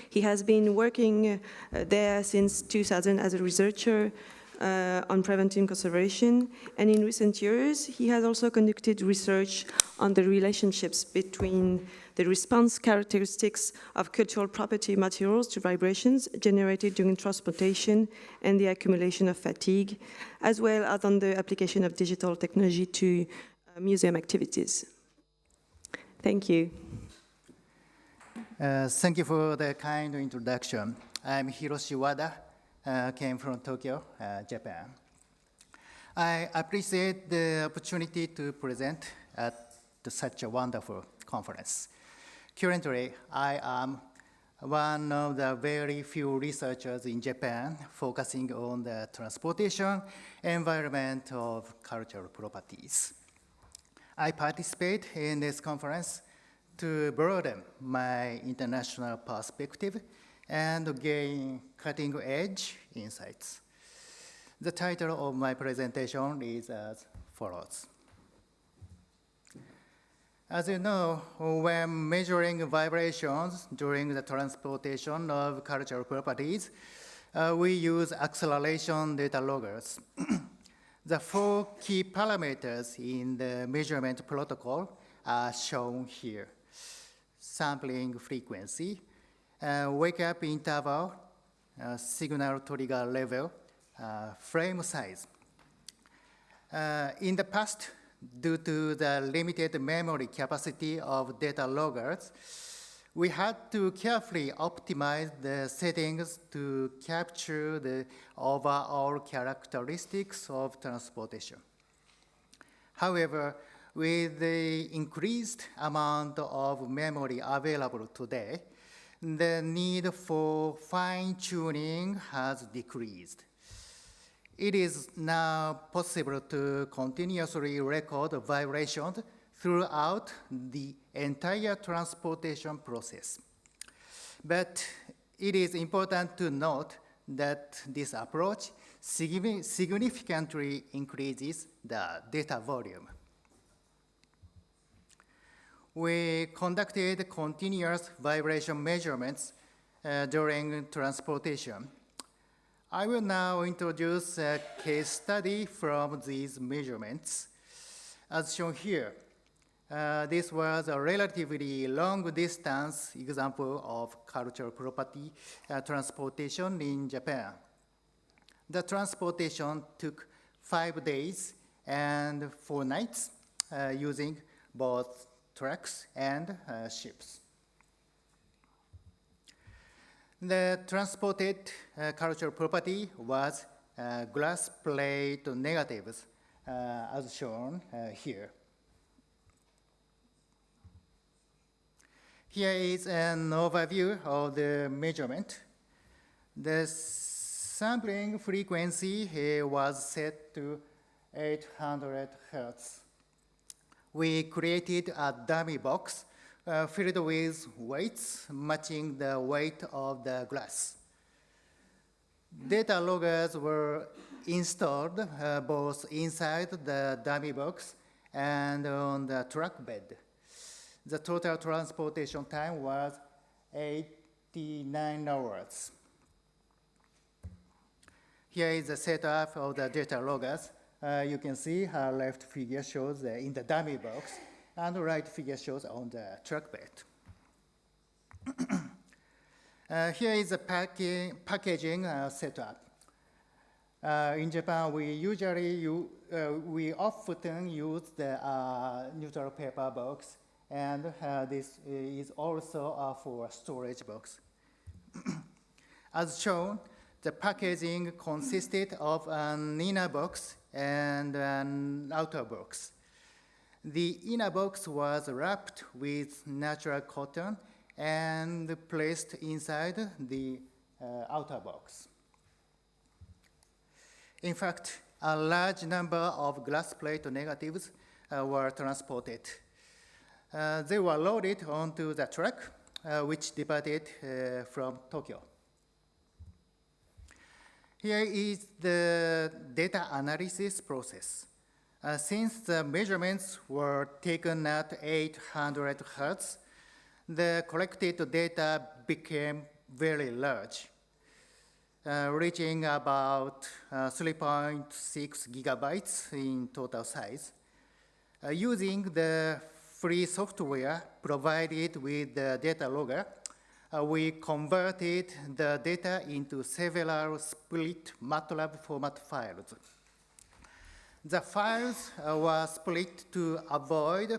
He has been working there since 2000 as a researcher on preventive conservation, and in recent years he has also conducted research on the relationships between the response characteristics of cultural property materials to vibrations generated during transportation and the accumulation of fatigue, as well as on the application of digital technology to museum activities. Thank you. Thank you for the kind introduction. I'm Hiroshi Wada, came from Tokyo, Japan. I appreciate the opportunity to present at such a wonderful conference. Currently, I am one of the very few researchers in Japan focusing on the transportation environment of cultural properties. I participate in this conference to broaden my international perspective and gain cutting-edge insights. The title of my presentation is as follows. As you know, when measuring vibrations during the transportation of cultural properties, we use acceleration data loggers. The 4 key parameters in the measurement protocol are shown here. Sampling frequency, wake-up interval, signal trigger level, frame size. In the past, due to the limited memory capacity of data loggers, we had to carefully optimize the settings to capture the overall characteristics of transportation. However, with the increased amount of memory available today, the need for fine-tuning has decreased. It is now possible to continuously record vibrations throughout the entire transportation process. But it is important to note that this approach significantly increases the data volume. We conducted continuous vibration measurements during transportation. I will now introduce a case study from these measurements. As shown here, this was a relatively long distance example of cultural property transportation in Japan. The transportation took 5 days and 4 nights using both trucks and ships. The transported cultural property was glass plate negatives, as shown here. Here is an overview of the measurement. The sampling frequency was set to 800 Hertz. We created a dummy box filled with weights matching the weight of the glass. Data loggers were installed both inside the dummy box and on the truck bed. The total transportation time was 89 hours. Here is the setup of the data loggers. You can see our left figure shows in the dummy box, and the right figure shows on the truck bed. Here is the packaging setup. In Japan, we often use the neutral paper box, and this is also for a storage box. As shown, the packaging consisted of an inner box and an outer box. The inner box was wrapped with natural cotton and placed inside the outer box. In fact, a large number of glass plate negatives were transported. They were loaded onto the truck, which departed from Tokyo. Here is the data analysis process. Since the measurements were taken at 800 Hertz, the collected data became very large, reaching about 3.6 gigabytes in total size. Using the free software provided with the data logger, we converted the data into several split MATLAB format files. The files were split to avoid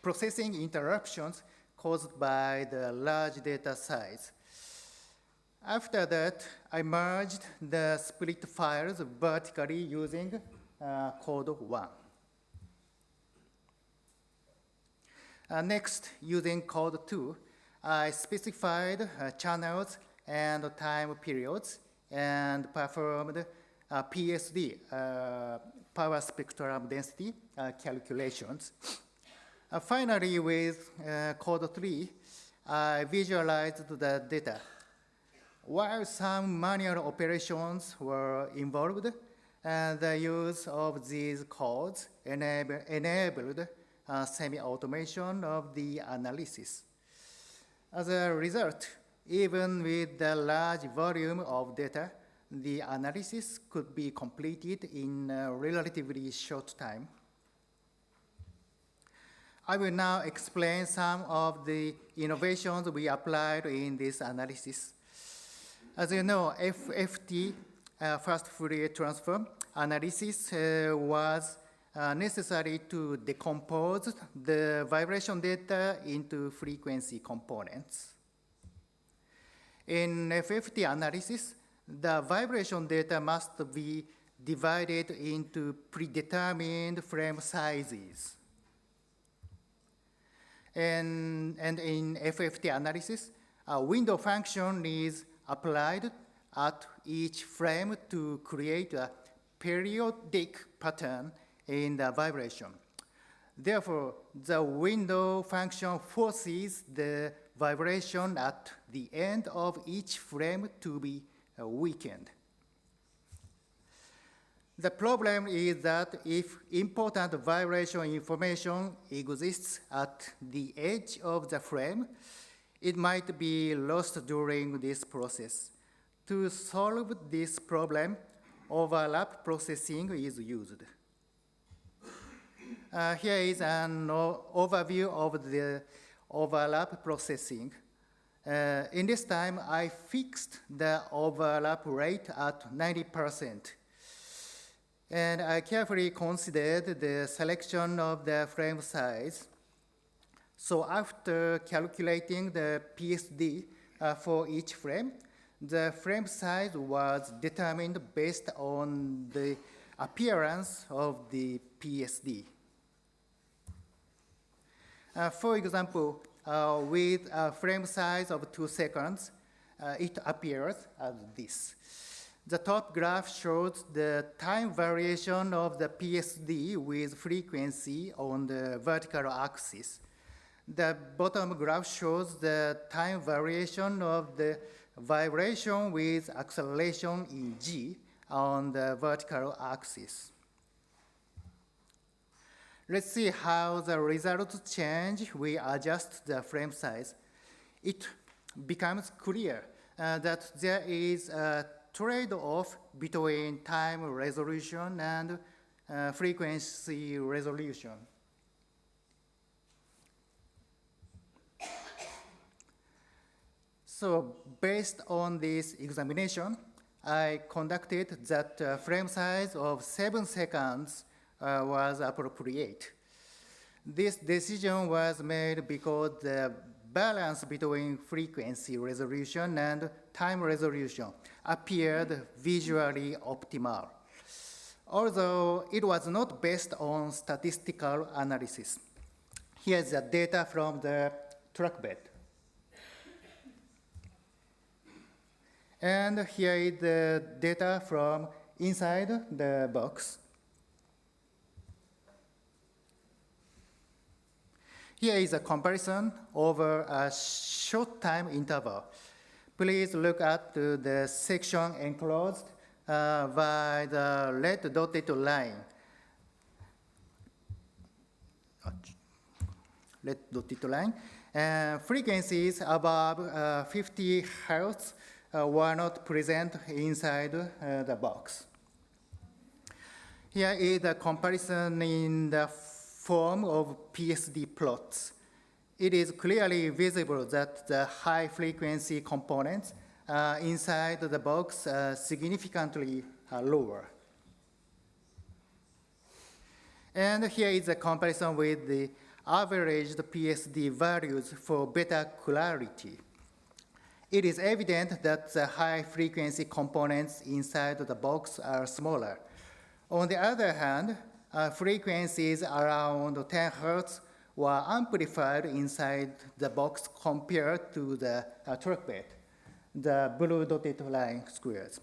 processing interruptions caused by the large data size. After that, I merged the split files vertically using code 1. Next, using code 2, I specified channels and time periods and performed PSD, power spectrum density calculations. Finally, with code 3, I visualized the data. While some manual operations were involved, the use of these codes enabled semi-automation of the analysis. As a result, even with the large volume of data, the analysis could be completed in a relatively short time. I will now explain some of the innovations we applied in this analysis. As you know, FFT, first Fourier transform analysis, was necessary to decompose the vibration data into frequency components. In FFT analysis, the vibration data must be divided into predetermined frame sizes. And in FFT analysis, a window function is applied at each frame to create a periodic pattern in the vibration. Therefore, the window function forces the vibration at the end of each frame to be weakened. The problem is that if important vibration information exists at the edge of the frame, it might be lost during this process. To solve this problem, overlap processing is used. Here is an overview of the overlap processing. In this time, I fixed the overlap rate at 90%. And I carefully considered the selection of the frame size. So after calculating the PSD for each frame, the frame size was determined based on the appearance of the PSD. For example, with a frame size of 2 seconds, it appears as this. The top graph shows the time variation of the PSD with frequency on the vertical axis. The bottom graph shows the time variation of the vibration with acceleration in g on the vertical axis. Let's see how the results change. We adjust the frame size. It becomes clear that there is a trade-off between time resolution and frequency resolution. So based on this examination, I conducted that frame size of 7 seconds was appropriate. This decision was made because the balance between frequency resolution and time resolution appeared visually optimal, although it was not based on statistical analysis. Here's the data from the trackbed. And here is the data from inside the box. Here is a comparison over a short time interval. Please look at the section enclosed by the red dotted line. Red dotted line. Frequencies above 50 Hertz were not present inside the box. Here is a comparison in the form of PSD plots. It is clearly visible that the high-frequency components inside the box are significantly lower. And here is a comparison with the averaged PSD values for better clarity. It is evident that the high-frequency components inside the box are smaller. On the other hand, frequencies around 10 Hertz were amplified inside the box compared to the trackbed, the blue dotted line squares.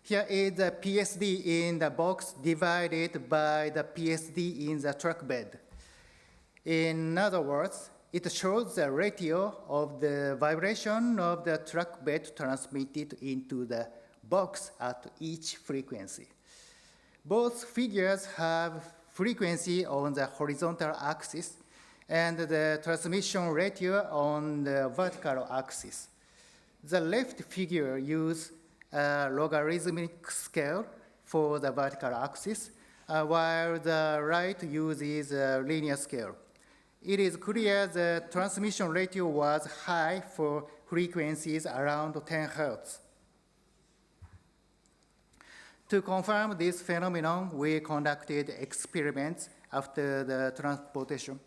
Here is the PSD in the box divided by the PSD in the trackbed. In other words, it shows the ratio of the vibration of the trackbed transmitted into the box at each frequency. Both figures have frequency on the horizontal axis and the transmission ratio on the vertical axis. The left figure uses a logarithmic scale for the vertical axis, while the right uses a linear scale. It is clear the transmission ratio was high for frequencies around 10 Hertz. To confirm this phenomenon, we conducted experiments after the transportation.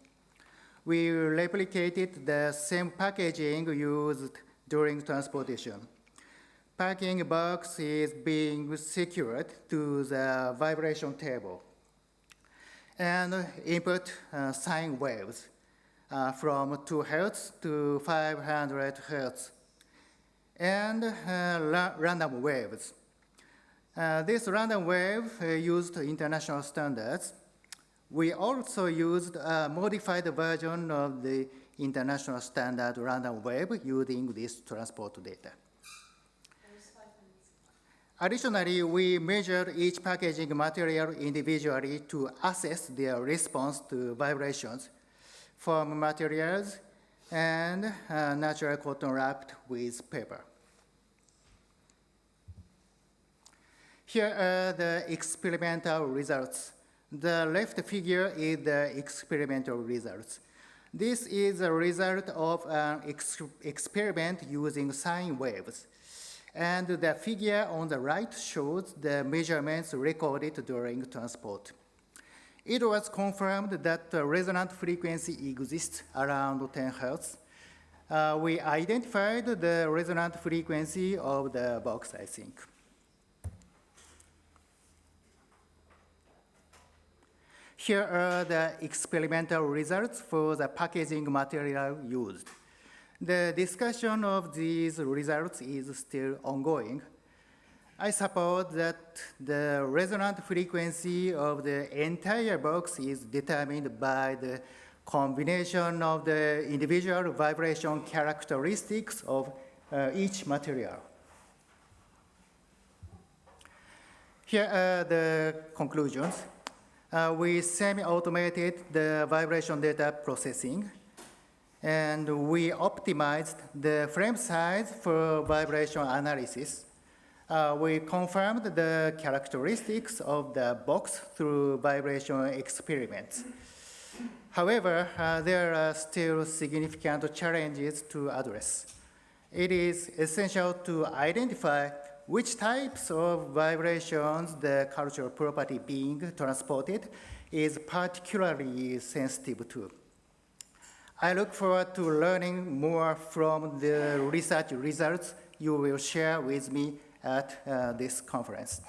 We replicated the same packaging used during transportation. Packing box is being secured to the vibration table and input sine waves from 2 Hertz to 500 Hertz and random waves. This random wave used international standards. We also used a modified version of the international standard random wave using this transport data. Additionally, we measured each packaging material individually to assess their response to vibrations from materials and natural cotton wrapped with paper. Here are the experimental results. The left figure is the experimental results. This is a result of an experiment using sine waves. And the figure on the right shows the measurements recorded during transport. It was confirmed that the resonant frequency exists around 10 Hertz. We identified the resonant frequency of the box, I think. Here are the experimental results for the packaging material used. The discussion of these results is still ongoing. I suppose that the resonant frequency of the entire box is determined by the combination of the individual vibration characteristics of each material. Here are the conclusions. We semi-automated the vibration data processing, and we optimized the frame size for vibration analysis. We confirmed the characteristics of the box through vibration experiments. However, there are still significant challenges to address. It is essential to identify which types of vibrations the cultural property being transported is particularly sensitive to. I look forward to learning more from the research results you will share with me at this conference.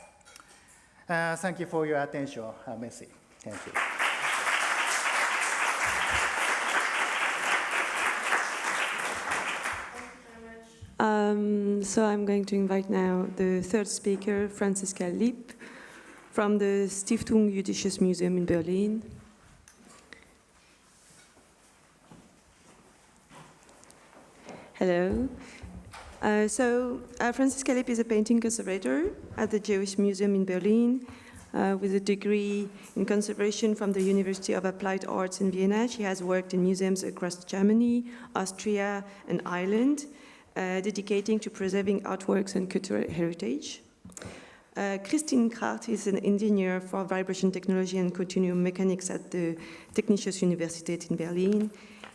Thank you for your attention. Merci. Thank you. So I'm going to invite now the third speaker, Franziska Lieb, from the Stiftung Jüdisches Museum in Berlin. Hello. Francis Calip is a painting conservator at the Jewish Museum in Berlin with a degree in conservation from the University of Applied Arts in Vienna. She has worked in museums across Germany, Austria, and Ireland, dedicating to preserving artworks and cultural heritage. Christine Kracht is an engineer for vibration technology and continuum mechanics at the Technische Universität in Berlin.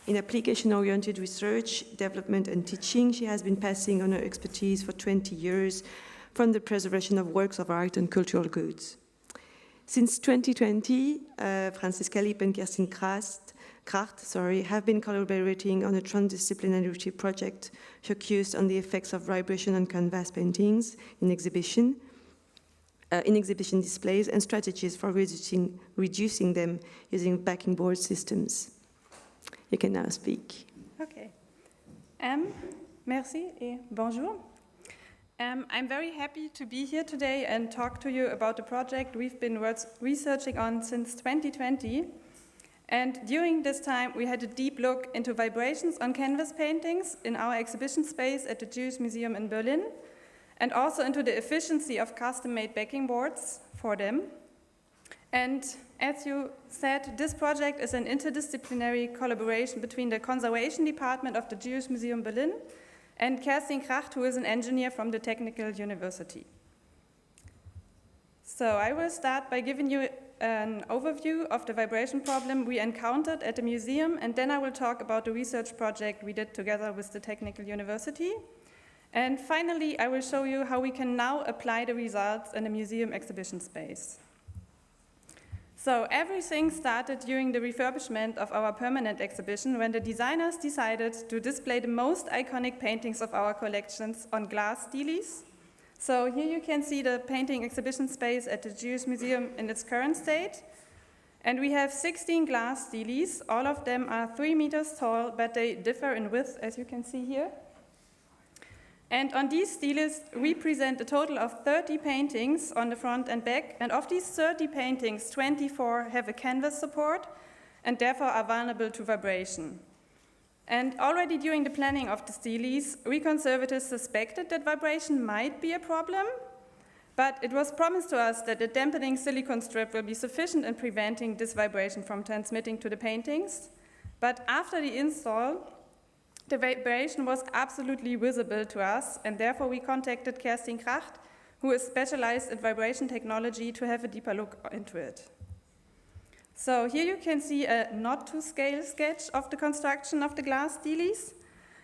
In application-oriented research, development, and teaching, she has been passing on her expertise for 20 years from the preservation of works of art and cultural goods. Since 2020, Francis Calip and Kirsten Kracht have been collaborating on a transdisciplinary project focused on the effects of vibration on canvas paintings in exhibition displays and strategies for reducing them using backing board systems. You can now speak. Okay. Merci et bonjour. I'm very happy to be here today and talk to you about a project we've been researching on since 2020. And during this time, we had a deep look into vibrations on canvas paintings in our exhibition space at the Jewish Museum in Berlin, and also into the efficiency of custom-made backing boards for them. And as you said, this project is an interdisciplinary collaboration between the Conservation Department of the Jewish Museum Berlin and Kerstin Kracht, who is an engineer from the Technical University. So I will start by giving you an overview of the vibration problem we encountered at the museum, and then I will talk about the research project we did together with the Technical University. And finally, I will show you how we can now apply the results in a museum exhibition space. So everything started during the refurbishment of our permanent exhibition when the designers decided to display the most iconic paintings of our collections on glass steles. So here you can see the painting exhibition space at the Jewish Museum in its current state. And we have 16 glass steles. All of them are 3 meters tall, but they differ in width, as you can see here. And on these steles, we present a total of 30 paintings on the front and back. And of these 30 paintings, 24 have a canvas support and therefore are vulnerable to vibration. And already during the planning of the steles, we conservators suspected that vibration might be a problem, but it was promised to us that the dampening silicone strip will be sufficient in preventing this vibration from transmitting to the paintings. But after the install, the vibration was absolutely visible to us, and therefore we contacted Kerstin Kracht, who is specialized in vibration technology, to have a deeper look into it. So here you can see a not-to-scale sketch of the construction of the glass steles.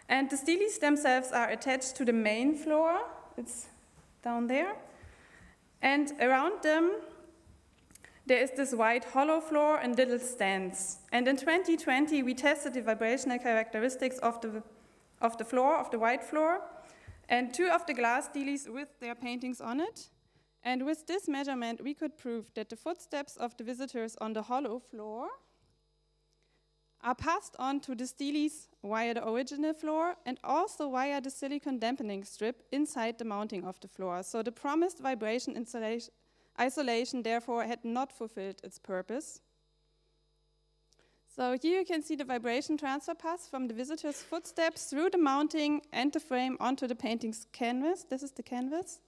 And the steles themselves are attached to the main floor. It's down there. And around them, there is this white hollow floor and little stands. And in 2020, we tested the vibrational characteristics of the floor, of the white floor, and 2 of the glass steles with their paintings on it. And with this measurement, we could prove that the footsteps of the visitors on the hollow floor are passed on to the steles via the original floor and also via the silicone dampening strip inside the mounting of the floor. So the promised vibration isolation, therefore, had not fulfilled its purpose. So here you can see the vibration transfer path from the visitor's footsteps through the mounting and the frame onto the painting's canvas. This is the canvas.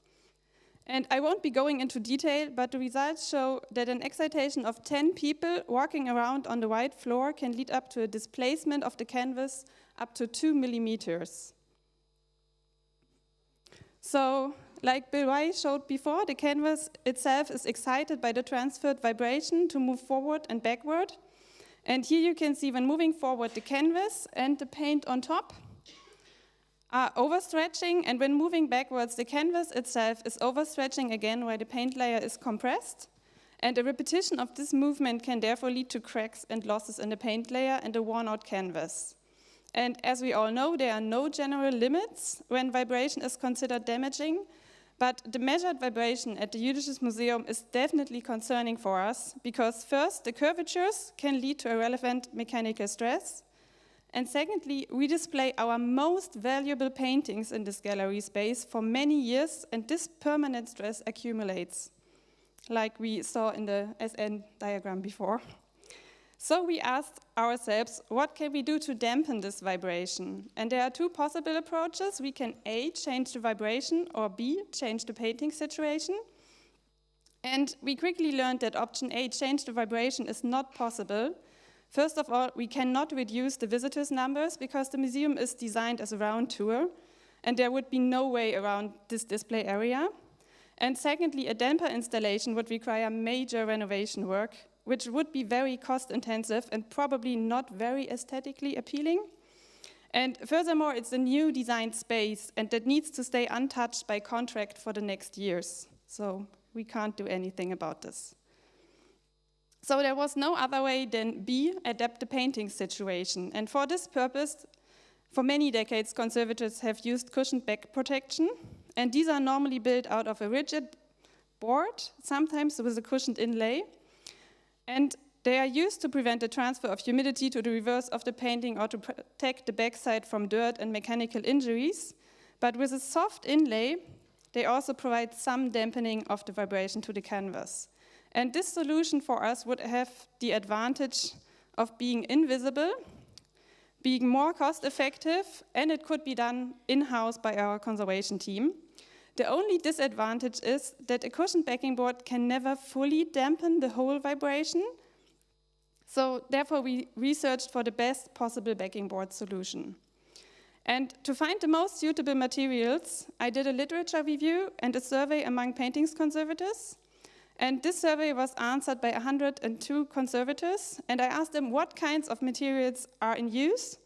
And I won't be going into detail, but the results show that an excitation of 10 people walking around on the white floor can lead up to a displacement of the canvas up to 2 millimeters. So, like Bill White showed before, the canvas itself is excited by the transferred vibration to move forward and backward. And here you can see when moving forward, the canvas and the paint on top are overstretching, and when moving backwards, the canvas itself is overstretching again while the paint layer is compressed. And a repetition of this movement can therefore lead to cracks and losses in the paint layer and a worn-out canvas. And as we all know, there are no general limits when vibration is considered damaging, but the measured vibration at the Jüdisches Museum is definitely concerning for us because first, the curvatures can lead to irrelevant mechanical stress, and secondly, we display our most valuable paintings in this gallery space for many years, and this permanent stress accumulates, like we saw in the SN diagram before. So we asked ourselves, what can we do to dampen this vibration? And there are two possible approaches. We can A, change the vibration, or B, change the painting situation. And we quickly learned that option A, change the vibration, is not possible. First of all, we cannot reduce the visitors' numbers because the museum is designed as a round tour, and there would be no way around this display area. And secondly, a damper installation would require major renovation work, which would be very cost-intensive and probably not very aesthetically appealing. And furthermore, it's a new designed space, and that needs to stay untouched by contract for the next years. So we can't do anything about this. So there was no other way than B, adapt the painting situation. And for this purpose, for many decades, conservators have used cushioned back protection, and these are normally built out of a rigid board, sometimes with a cushioned inlay. And they are used to prevent the transfer of humidity to the reverse of the painting or to protect the backside from dirt and mechanical injuries. But with a soft inlay, they also provide some dampening of the vibration to the canvas. And this solution for us would have the advantage of being invisible, being more cost-effective, and it could be done in-house by our conservation team. The only disadvantage is that a cushioned backing board can never fully dampen the whole vibration. So therefore, we researched for the best possible backing board solution. And to find the most suitable materials, I did a literature review and a survey among paintings conservators. And this survey was answered by 102 conservators. And I asked them what kinds of materials are in use,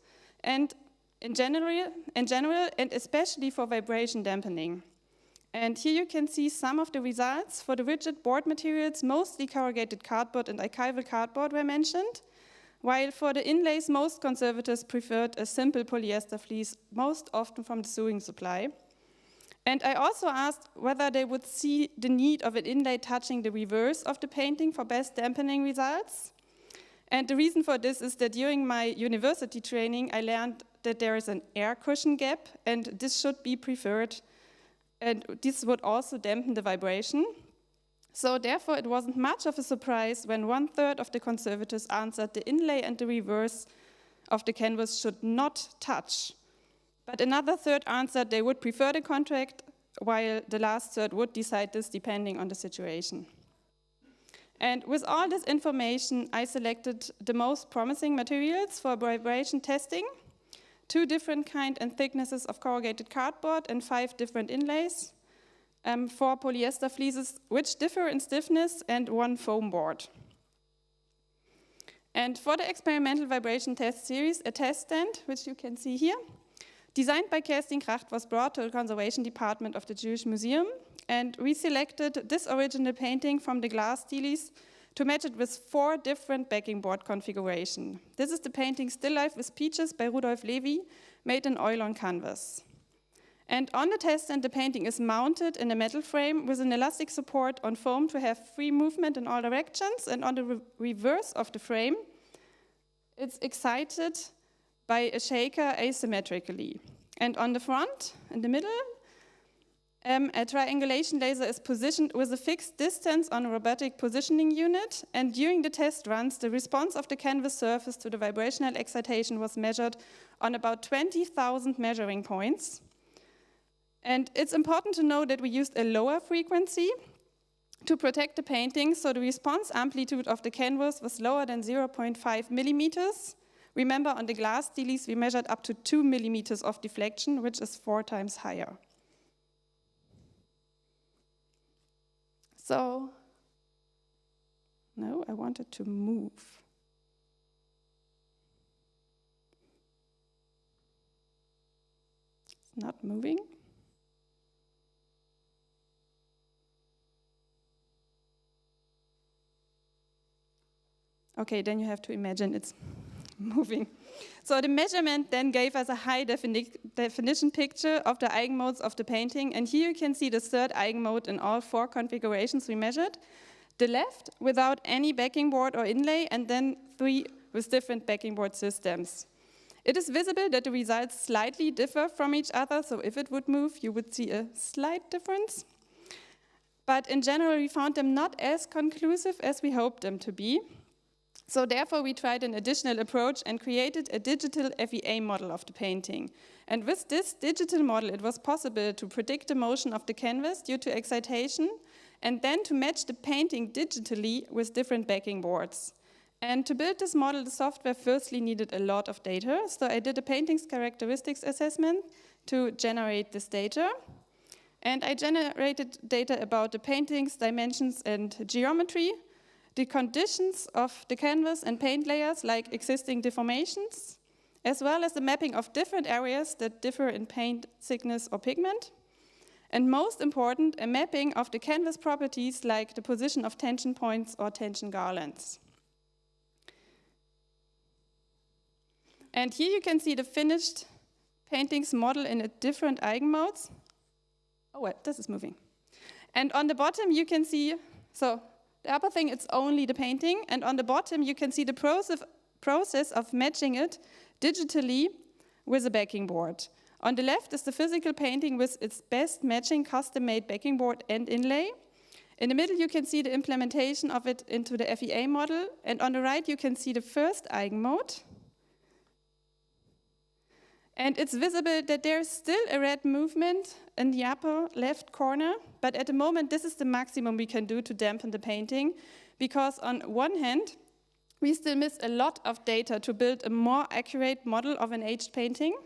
and in general, and especially for vibration dampening. And here you can see some of the results. For the rigid board materials, mostly corrugated cardboard and archival cardboard were mentioned, while for the inlays, most conservators preferred a simple polyester fleece, most often from the sewing supply. And I also asked whether they would see the need of an inlay touching the reverse of the painting for best dampening results. And the reason for this is that during my university training, I learned that there is an air cushion gap, and this should be preferred. And this would also dampen the vibration. So therefore, it wasn't much of a surprise when 1/3 of the conservators answered the inlay and the reverse of the canvas should not touch. But another third answered they would prefer the contract, while the last third would decide this depending on the situation. And with all this information, I selected the most promising materials for vibration testing: 2 different kinds and thicknesses of corrugated cardboard and 5 different inlays, 4 polyester fleeces, which differ in stiffness, and 1 foam board. And for the experimental vibration test series, a test stand, which you can see here, designed by Kerstin Kracht, was brought to the conservation department of the Jewish Museum, and we selected this original painting from the glass steelies to match it with 4 different backing board configurations. This is the painting Still Life with Peaches by Rudolf Levy, made in oil on canvas. And on the test stand, the painting is mounted in a metal frame with an elastic support on foam to have free movement in all directions, and on the reverse of the frame, it's excited by a shaker asymmetrically. And on the front, in the middle, a triangulation laser is positioned with a fixed distance on a robotic positioning unit, and during the test runs, the response of the canvas surface to the vibrational excitation was measured on about 20,000 measuring points. And it's important to know that we used a lower frequency to protect the painting, so the response amplitude of the canvas was lower than 0.5 millimeters. Remember, on the glass steelies, we measured up to 2 millimeters of deflection, which is 4 times higher. So, no, I wanted to move. It's not moving. Okay, then you have to imagine it's moving. So the measurement then gave us a high definition picture of the eigenmodes of the painting, and here you can see the third eigenmode in all 4 configurations we measured. The left without any backing board or inlay, and then 3 with different backing board systems. It is visible that the results slightly differ from each other, so if it would move, you would see a slight difference. But in general, we found them not as conclusive as we hoped them to be. So therefore, we tried an additional approach and created a digital FEA model of the painting. And with this digital model, it was possible to predict the motion of the canvas due to excitation, and then to match the painting digitally with different backing boards. And to build this model, the software firstly needed a lot of data. So I did a painting's characteristics assessment to generate this data. And I generated data about the painting's dimensions and geometry, the conditions of the canvas and paint layers, like existing deformations, as well as the mapping of different areas that differ in paint thickness or pigment. And most important, a mapping of the canvas properties, like the position of tension points or tension garlands. And here you can see the finished painting's model in a different eigenmodes. Oh, wait, this is moving. And on the bottom you can see, so the upper thing, it's only the painting, and on the bottom you can see the process of matching it digitally with a backing board. On the left is the physical painting with its best matching custom-made backing board and inlay. In the middle you can see the implementation of it into the FEA model, and on the right you can see the first eigenmode. And it's visible that there's still a red movement in the upper left corner, but at the moment this is the maximum we can do to dampen the painting, because on one hand, we still miss a lot of data to build a more accurate model of an aged painting.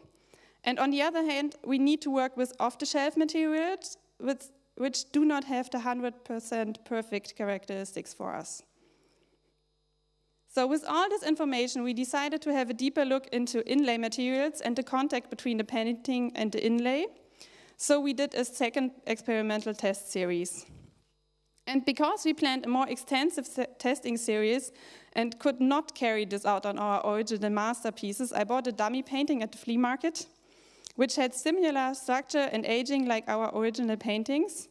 And on the other hand, we need to work with off-the-shelf materials which do not have the 100% perfect characteristics for us. So with all this information, we decided to have a deeper look into inlay materials and the contact between the painting and the inlay. So we did a second experimental test series. And because we planned a more extensive testing series and could not carry this out on our original masterpieces, I bought a dummy painting at the flea market, which had similar structure and aging like our original paintings.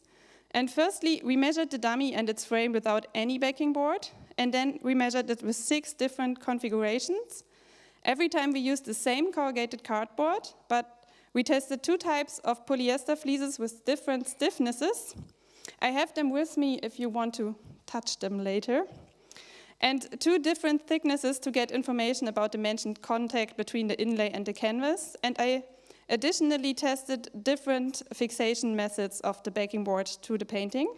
And firstly, we measured the dummy and its frame without any backing board, and then we measured it with 6 different configurations. Every time we used the same corrugated cardboard, but we tested 2 types of polyester fleeces with different stiffnesses. I have them with me if you want to touch them later. And 2 different thicknesses to get information about the mentioned contact between the inlay and the canvas. And I additionally tested different fixation methods of the backing board to the painting.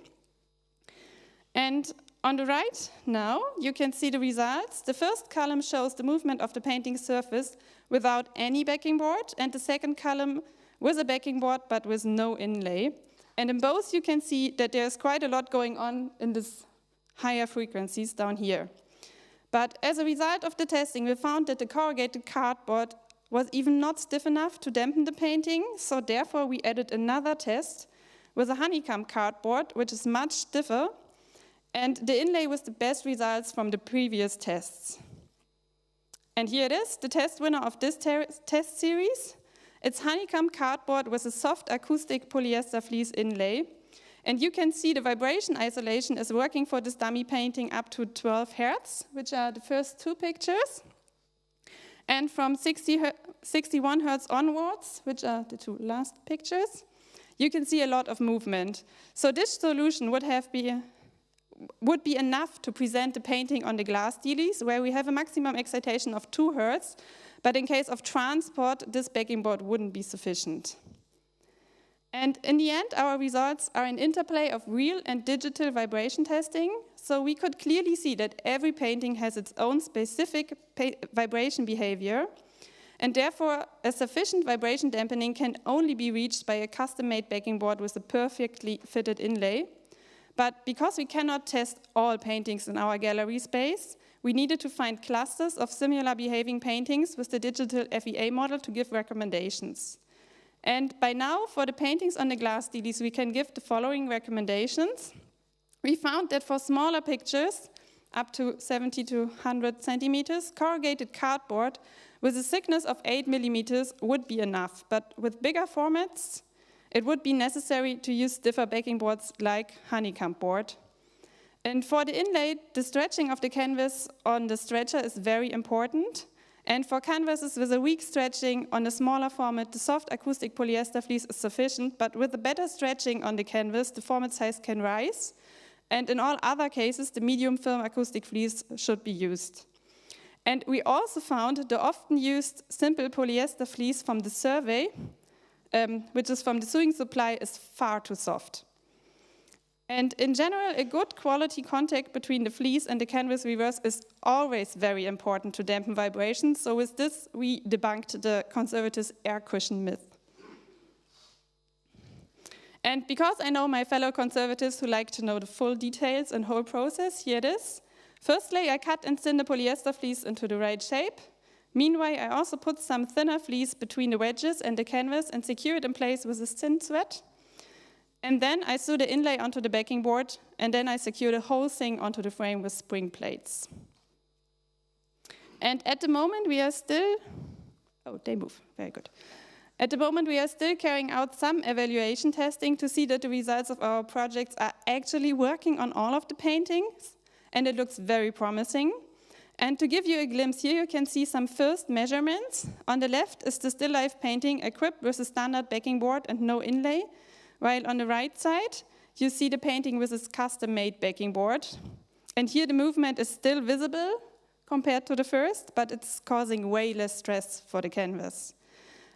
And on the right now, you can see the results. The first column shows the movement of the painting surface without any backing board, and the second column with a backing board but with no inlay. And in both you can see that there's quite a lot going on in this higher frequencies down here. But as a result of the testing, we found that the corrugated cardboard was even not stiff enough to dampen the painting, so therefore we added another test with a honeycomb cardboard, which is much stiffer, and the inlay with the best results from the previous tests. And here it is, the test winner of this test series. It's honeycomb cardboard with a soft acoustic polyester fleece inlay. And you can see the vibration isolation is working for this dummy painting up to 12 Hertz, which are the first 2 pictures. And from 61 Hertz onwards, which are the 2 last pictures, you can see a lot of movement. So this solution would be enough to present the painting on the glass dealies, where we have a maximum excitation of 2 Hertz, but in case of transport, this backing board wouldn't be sufficient. And in the end, our results are an interplay of real and digital vibration testing, so we could clearly see that every painting has its own specific vibration behavior, and therefore a sufficient vibration dampening can only be reached by a custom-made backing board with a perfectly fitted inlay. But because we cannot test all paintings in our gallery space, we needed to find clusters of similar behaving paintings with the digital FEA model to give recommendations. And by now, for the paintings on the glass dealies, we can give the following recommendations. We found that for smaller pictures, up to 70 to 100 centimeters, corrugated cardboard with a thickness of 8 millimeters would be enough. But with bigger formats, it would be necessary to use stiffer backing boards like honeycomb board. And for the inlay, the stretching of the canvas on the stretcher is very important. And for canvases with a weak stretching on a smaller format, the soft acoustic polyester fleece is sufficient, but with a better stretching on the canvas, the format size can rise. And in all other cases, the medium film acoustic fleece should be used. And we also found the often used simple polyester fleece from the survey, which is from the sewing supply, is far too soft. And in general, a good quality contact between the fleece and the canvas reverse is always very important to dampen vibrations. So with this, we debunked the conservative air cushion myth. And because I know my fellow conservatives who like to know the full details and whole process, here it is. Firstly, I cut and thin the polyester fleece into the right shape. Meanwhile, I also put some thinner fleece between the wedges and the canvas and secure it in place with a thin thread. And then I sew the inlay onto the backing board, and then I secure the whole thing onto the frame with spring plates. And at the moment, we are still, oh, they move, very good. At the moment, we are still carrying out some evaluation testing to see that the results of our projects are actually working on all of the paintings, and it looks very promising. And to give you a glimpse here, you can see some first measurements. On the left is the still life painting equipped with a standard backing board and no inlay, while on the right side, you see the painting with its custom-made backing board. And here the movement is still visible compared to the first, but it's causing way less stress for the canvas.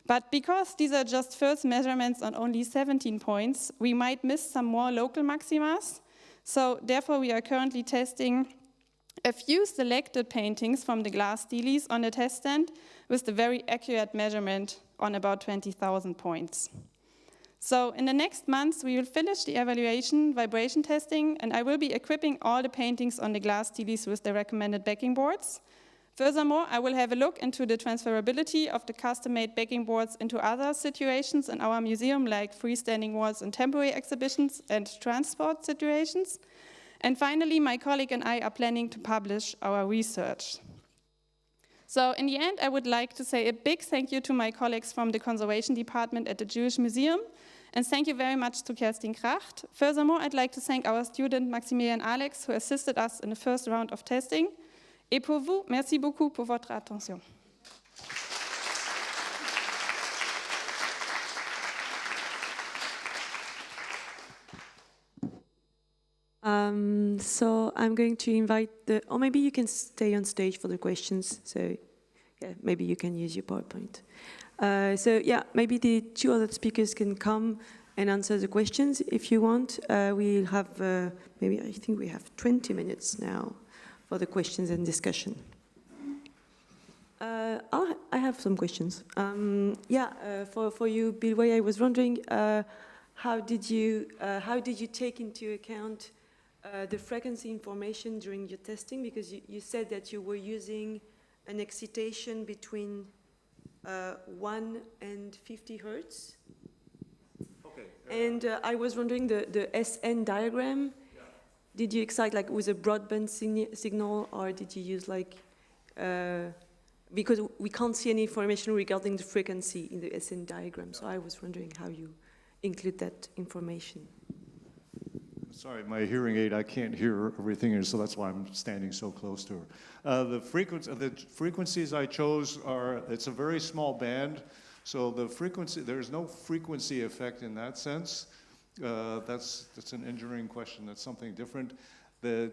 But because these are just first measurements on only 17 points, we might miss some more local maximas. So therefore, we are currently testing a few selected paintings from the glass steelies on the test stand with the very accurate measurement on about 20,000 points. So in the next months, we will finish the evaluation vibration testing, and I will be equipping all the paintings on the glass steelies with the recommended backing boards. Furthermore, I will have a look into the transferability of the custom-made backing boards into other situations in our museum, like freestanding walls and temporary exhibitions and transport situations. And finally, my colleague and I are planning to publish our research. So in the end, I would like to say a big thank you to my colleagues from the Conservation Department at the Jewish Museum, and thank you very much to Kerstin Kracht. Furthermore, I'd like to thank our student Maximilian Alex, who assisted us in the first round of testing. Et pour vous, merci beaucoup pour votre attention. So I'm going to invite or maybe you can stay on stage for the questions. So yeah, maybe you can use your PowerPoint. So yeah, maybe the two other speakers can come and answer the questions if you want. We'll have, maybe I think we have 20 minutes now for the questions and discussion. I have some questions. For you, Bilway, I was wondering, how did you take into account the frequency information during your testing? Because you said that you were using an excitation between 1 and 50 hertz. Okay. And I was wondering, the SN diagram, yeah. Did you excite like with a broadband signal, or did you use like, because we can't see any information regarding the frequency in the SN diagram, so I was wondering how you include that information. Sorry, my hearing aid, I can't hear everything, so that's why I'm standing so close to her. The frequencies I chose are, it's a very small band, so the frequency, there's no frequency effect in that sense. That's an engineering question, that's something different. The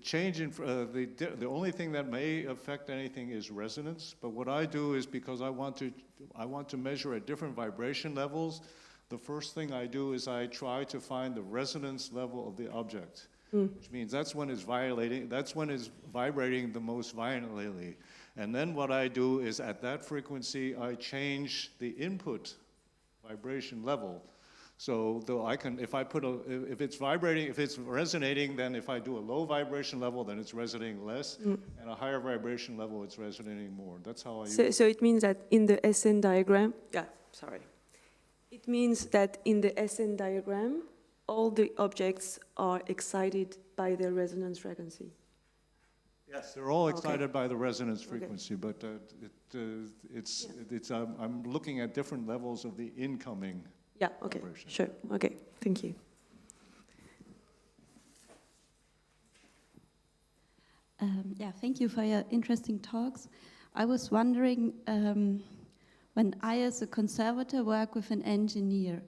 change in, the only thing that may affect anything is resonance, but what I do is, because I want to measure at different vibration levels, the first thing I do is I try to find the resonance level of the object, which means that's when it's vibrating the most violently. And then what I do is, at that frequency, I change the input vibration level. So though I can, if it's resonating, then if I do a low vibration level, then it's resonating less, and a higher vibration level, it's resonating more. That's how I use it. So it means that in the SN diagram, it means that in the SN diagram, all the objects are excited by their resonance frequency. Yes, they're all excited by the resonance frequency, but I'm looking at different levels of the incoming. Yeah, okay, vibration. Sure, okay, thank you. Thank you for your interesting talks. I was wondering, when I, as a conservator, work with an engineer,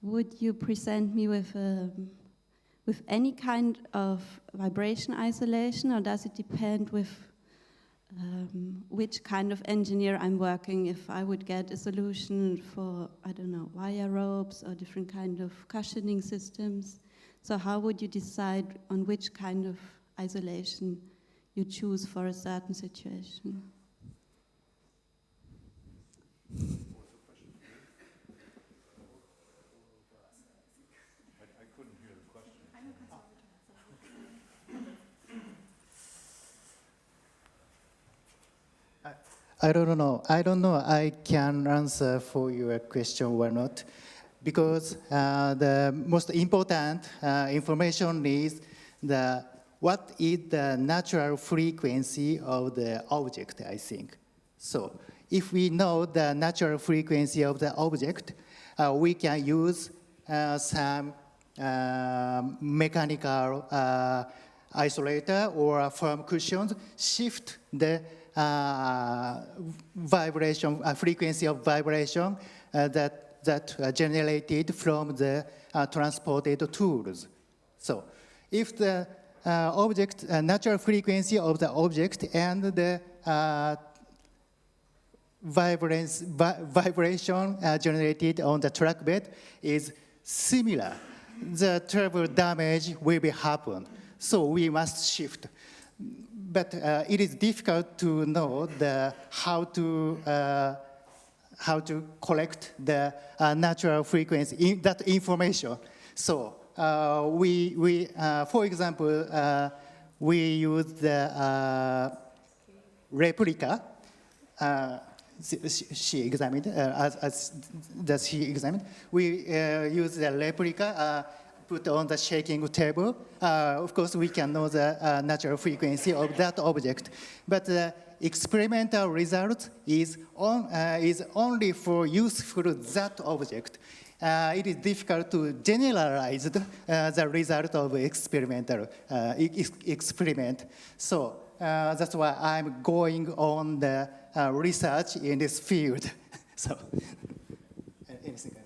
would you present me with any kind of vibration isolation, or does it depend with which kind of engineer I'm working, if I would get a solution for, I don't know, wire ropes or different kind of cushioning systems. So how would you decide on which kind of isolation you choose for a certain situation? I don't know. I can answer for your question or not, because the most important information is what is the natural frequency of the object, I think. So if we know the natural frequency of the object, we can use some mechanical isolator or firm cushions, shift the vibration, frequency of vibration that generated from the transported tools. So if the natural frequency of the object and the vibration generated on the track bed is similar, the travel damage will be happen. So we must shift. But it is difficult to know how to collect the natural frequency, that information. So for example, we use the replica. She examined, as she examined. We use the replica. Put on the shaking table. Of course, we can know the natural frequency of that object, but the experimental result is only for useful that object. It is difficult to generalize the result of experimental experiment. So that's why I'm going on the research in this field. So, anything else?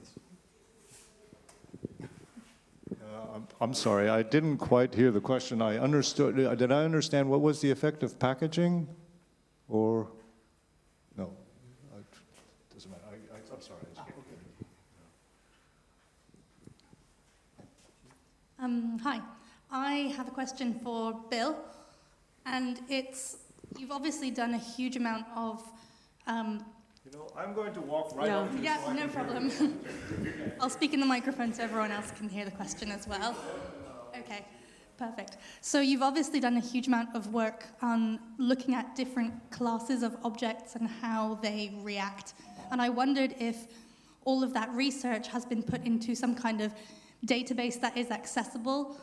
I'm sorry, I didn't quite hear the question. I understood. Did I understand what was the effect of packaging? Or no? Doesn't matter. I'm sorry. Hi, I have a question for Bill, and you've obviously done a huge amount of I'm going to walk right over to yeah, no problem. I'll speak in the microphone so everyone else can hear the question as well. Okay, perfect. So you've obviously done a huge amount of work on looking at different classes of objects and how they react. And I wondered if all of that research has been put into some kind of database that is accessible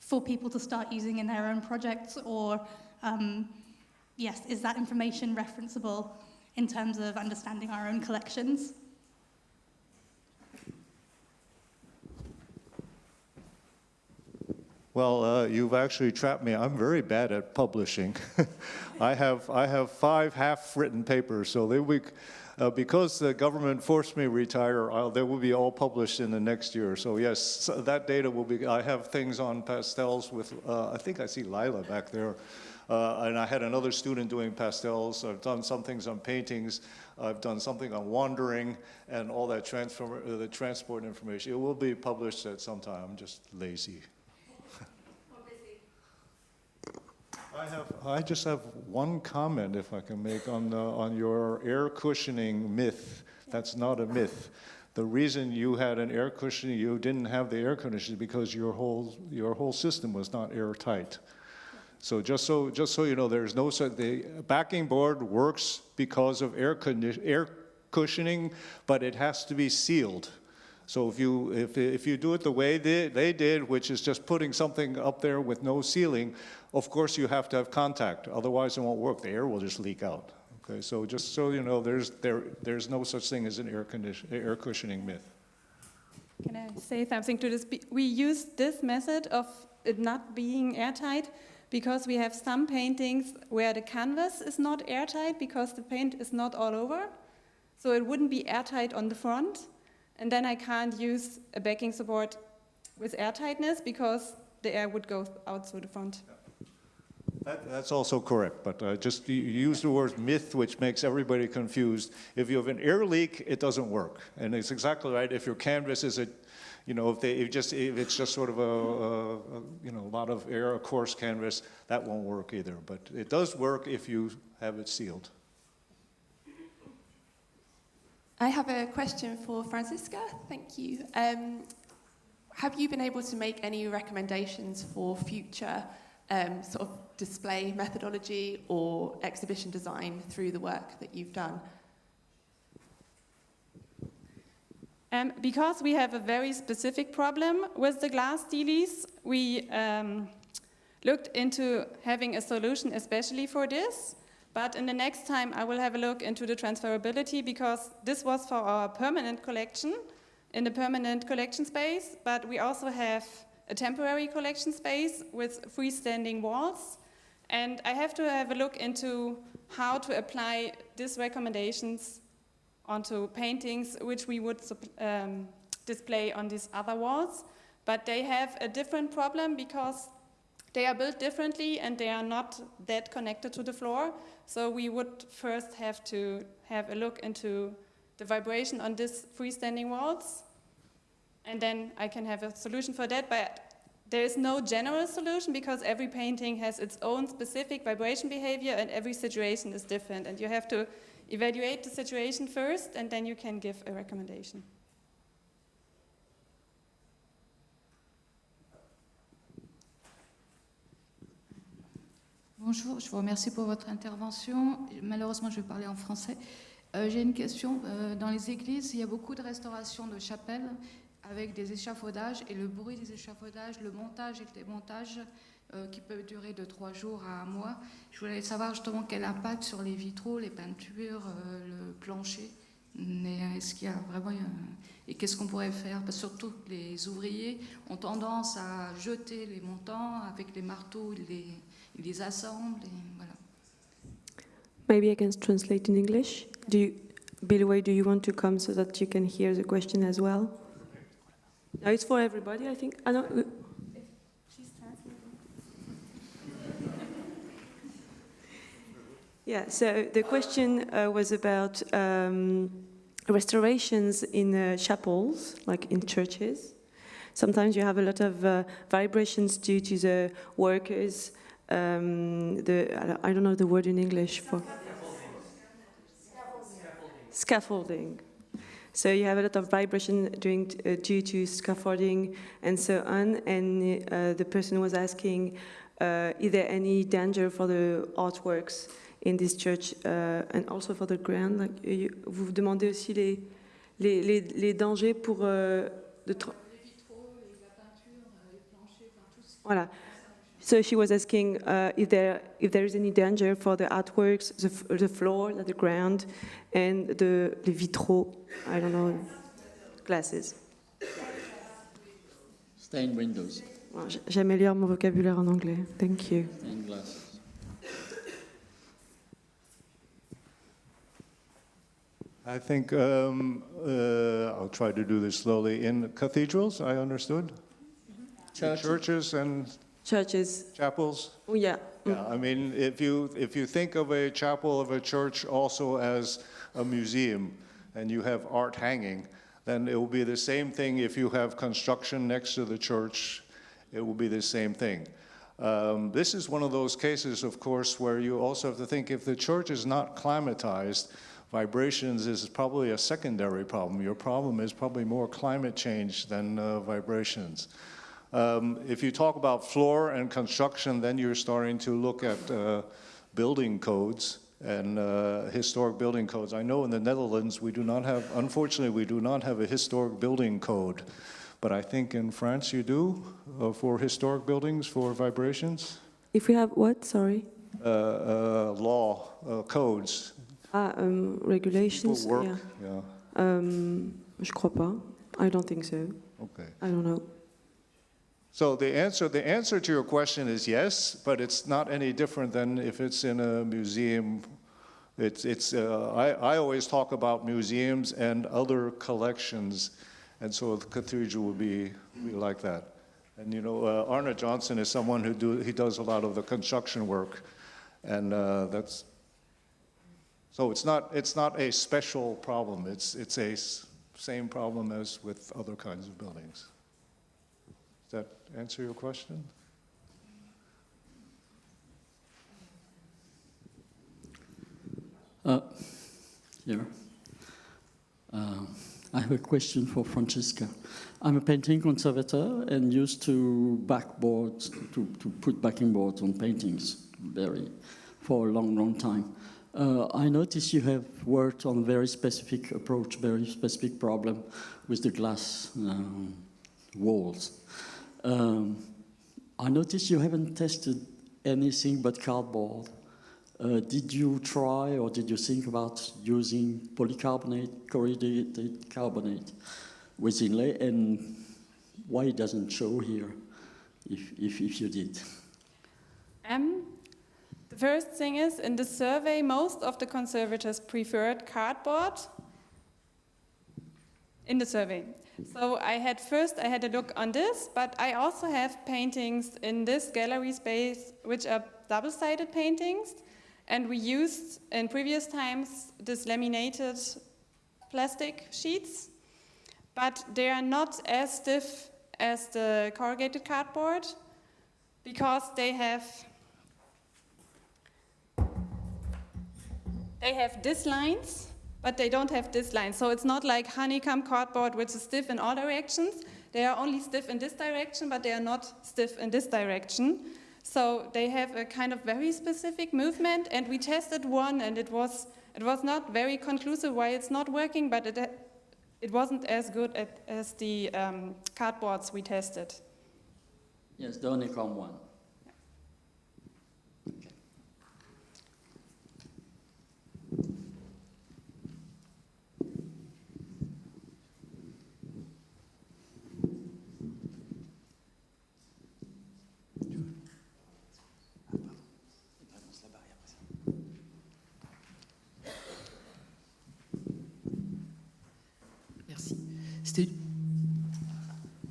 for people to start using in their own projects, or yes, is that information referenceable in terms of understanding our own collections? Well, you've actually trapped me. I'm very bad at publishing. I have 5 half-written papers, so because the government forced me to retire, they will be all published in the next year. So yes, that data will be. I have things on pastels with. I think I see Lila back there. And I had another student doing pastels. I've done some things on paintings. I've done something on wandering and all that the transport information. It will be published at some time. I'm just lazy. I just have one comment, if I can make, on your air cushioning myth. That's not a myth. The reason you had an air cushioning, you didn't have the air conditioning, because your whole system was not airtight. So just so you know, there's no such. The backing board works because of air cushioning, but it has to be sealed. So if you do it the way they did, which is just putting something up there with no sealing, of course you have to have contact. Otherwise, it won't work. The air will just leak out. Okay, so just so you know, there's no such thing as an air cushioning myth. Can I say something to this? We use this method of it not being airtight because we have some paintings where the canvas is not airtight because the paint is not all over. So it wouldn't be airtight on the front. And then I can't use a backing support with airtightness because the air would go out through the front. That's also correct, but just you use the word myth, which makes everybody confused. If you have an air leak, it doesn't work, and it's exactly right. If your canvas is if it's just sort of a lot of air, a coarse canvas, that won't work either. But it does work if you have it sealed. I have a question for Franziska. Thank you. Have you been able to make any recommendations for future sort of display methodology or exhibition design through the work that you've done? Because we have a very specific problem with the glass steelies, we looked into having a solution especially for this. But in the next time, I will have a look into the transferability, because this was for our permanent collection in the permanent collection space, but we also have a temporary collection space with freestanding walls. And I have to have a look into how to apply these recommendations onto paintings which we would display on these other walls. But they have a different problem because they are built differently and they are not that connected to the floor. So we would first have to have a look into the vibration on these freestanding walls. And then I can have a solution for that. But there is no general solution because every painting has its own specific vibration behavior and every situation is different. And you have to evaluate the situation first and then you can give a recommendation. Bonjour, je vous remercie pour votre intervention. Malheureusement, je vais parler en français. J'ai une question. Dans les églises, il y a beaucoup de restaurations de chapelles avec des échafaudages et le bruit des échafaudages, le montage et le démontage qui peut durer de 3 jours à 1 mois. Je voulais savoir justement quel impact sur les vitraux, les peintures, le plancher. Mais est-ce qu'il y a vraiment... Et qu'est-ce qu'on pourrait faire? Parce que surtout que les ouvriers ont tendance à jeter les montants avec les marteaux, ils les assemblent et voilà. Maybe I can translate in English. Billy, do you want to come so that you can hear the question as well? No, it's for everybody, I think. No. Yeah, so the question was about restorations in chapels, like in churches. Sometimes you have a lot of vibrations due to the workers. I don't know the word in English for scaffolding. So you have a lot of vibration due to scaffolding and so on. And the person was asking, is there any danger for the artworks in this church and also for the ground? Like, vous vous demandez aussi les dangers pour les vitraux, la peinture, les planchers, tout ça. Voilà. So she was asking if there is any danger for the artworks, the floor, the ground, and the vitraux, I don't know, glasses. Stained windows. J'améliore mon vocabulaire en anglais. Thank you. Stained glasses. I think I'll try to do this slowly. In cathedrals, I understood. Churches and churches, chapels. Oh, yeah. Yeah, I mean, if you think of a chapel of a church also as a museum, and you have art hanging, then it will be the same thing. If you have construction next to the church, it will be the same thing. This is one of those cases, of course, where you also have to think if the church is not climatized, vibrations is probably a secondary problem. Your problem is probably more climate change than vibrations. If you talk about floor and construction, then you're starting to look at building codes and historic building codes. I know in the Netherlands we do not have, unfortunately, we do not have a historic building code. But I think in France you do for historic buildings, for vibrations. If we have what? Sorry. Law, codes. Regulations. Work, yeah. Je crois pas. I don't think so. Okay. I don't know. So the answer to your question is yes, but it's not any different than if it's in a museum. I always talk about museums and other collections, and so the cathedral would be like that. And you know, Arne Johnson is someone he does a lot of the construction work, and so it's not a special problem. It's a same problem as with other kinds of buildings. Does that answer your question? Here. I have a question for Francesca. I'm a painting conservator and used to put backing boards on paintings for a long time. I notice you have worked on very specific approach, very specific problem with the glass walls. I notice you haven't tested anything but cardboard. Did you try or did you think about using polycarbonate, corrugated carbonate with inlay, and why it doesn't show here if you did? The first thing is, in the survey, most of the conservators preferred cardboard in the survey. So I had a look on this, but I also have paintings in this gallery space which are double-sided paintings. And we used, in previous times, this laminated plastic sheets, but they are not as stiff as the corrugated cardboard because they have these lines, but they don't have this line. So it's not like honeycomb cardboard, which is stiff in all directions. They are only stiff in this direction, but they are not stiff in this direction. So they have a kind of very specific movement, and we tested one, and it was not very conclusive why it's not working, but it wasn't as good as the cardboards we tested. Yes, the honeycomb one.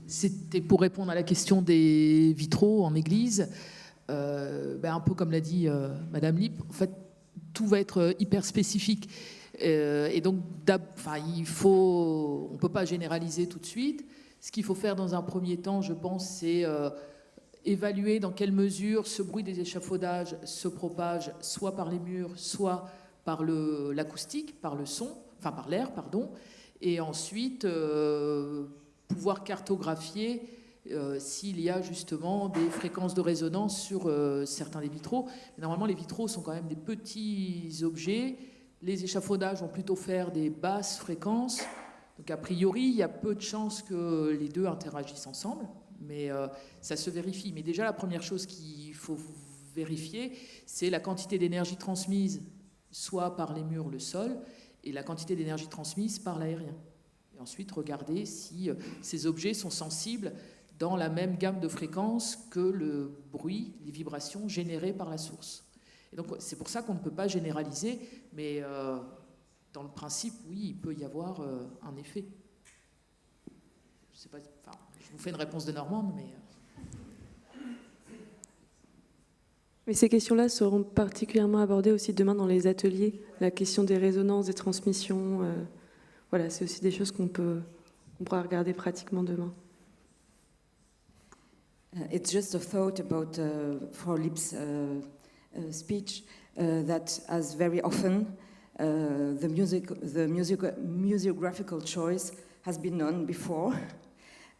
C'était pour répondre à la question des vitraux en église. Un peu comme l'a dit Madame Lipp, en fait, tout va être hyper spécifique. Et donc, on ne peut pas généraliser tout de suite. Ce qu'il faut faire dans un premier temps, je pense, c'est évaluer dans quelle mesure ce bruit des échafaudages se propage soit par les murs, soit par l'acoustique, par le son, enfin par l'air, pardon. Et ensuite, pouvoir cartographier s'il y a justement des fréquences de résonance sur certains des vitraux. Mais normalement, les vitraux sont quand même des petits objets. Les échafaudages vont plutôt faire des basses fréquences. Donc, a priori, il y a peu de chances que les deux interagissent ensemble. Mais ça se vérifie. Mais déjà, la première chose qu'il faut vérifier, c'est la quantité d'énergie transmise, soit par les murs, le sol, et la quantité d'énergie transmise par l'aérien. Et ensuite, regarder si ces objets sont sensibles dans la même gamme de fréquences que le bruit, les vibrations générées par la source. Et donc, c'est pour ça qu'on ne peut pas généraliser, mais dans le principe, oui, il peut y avoir un effet. Je sais pas, je vous fais une réponse de Normande, mais... Mais ces questions-là seront particulièrement abordées aussi demain dans les ateliers. La question des résonances, des transmissions, voilà, c'est aussi des choses qu'on pourra regarder pratiquement demain. It's just a thought about Frau Lipp's speech that, as very often, the museographical choice has been done before,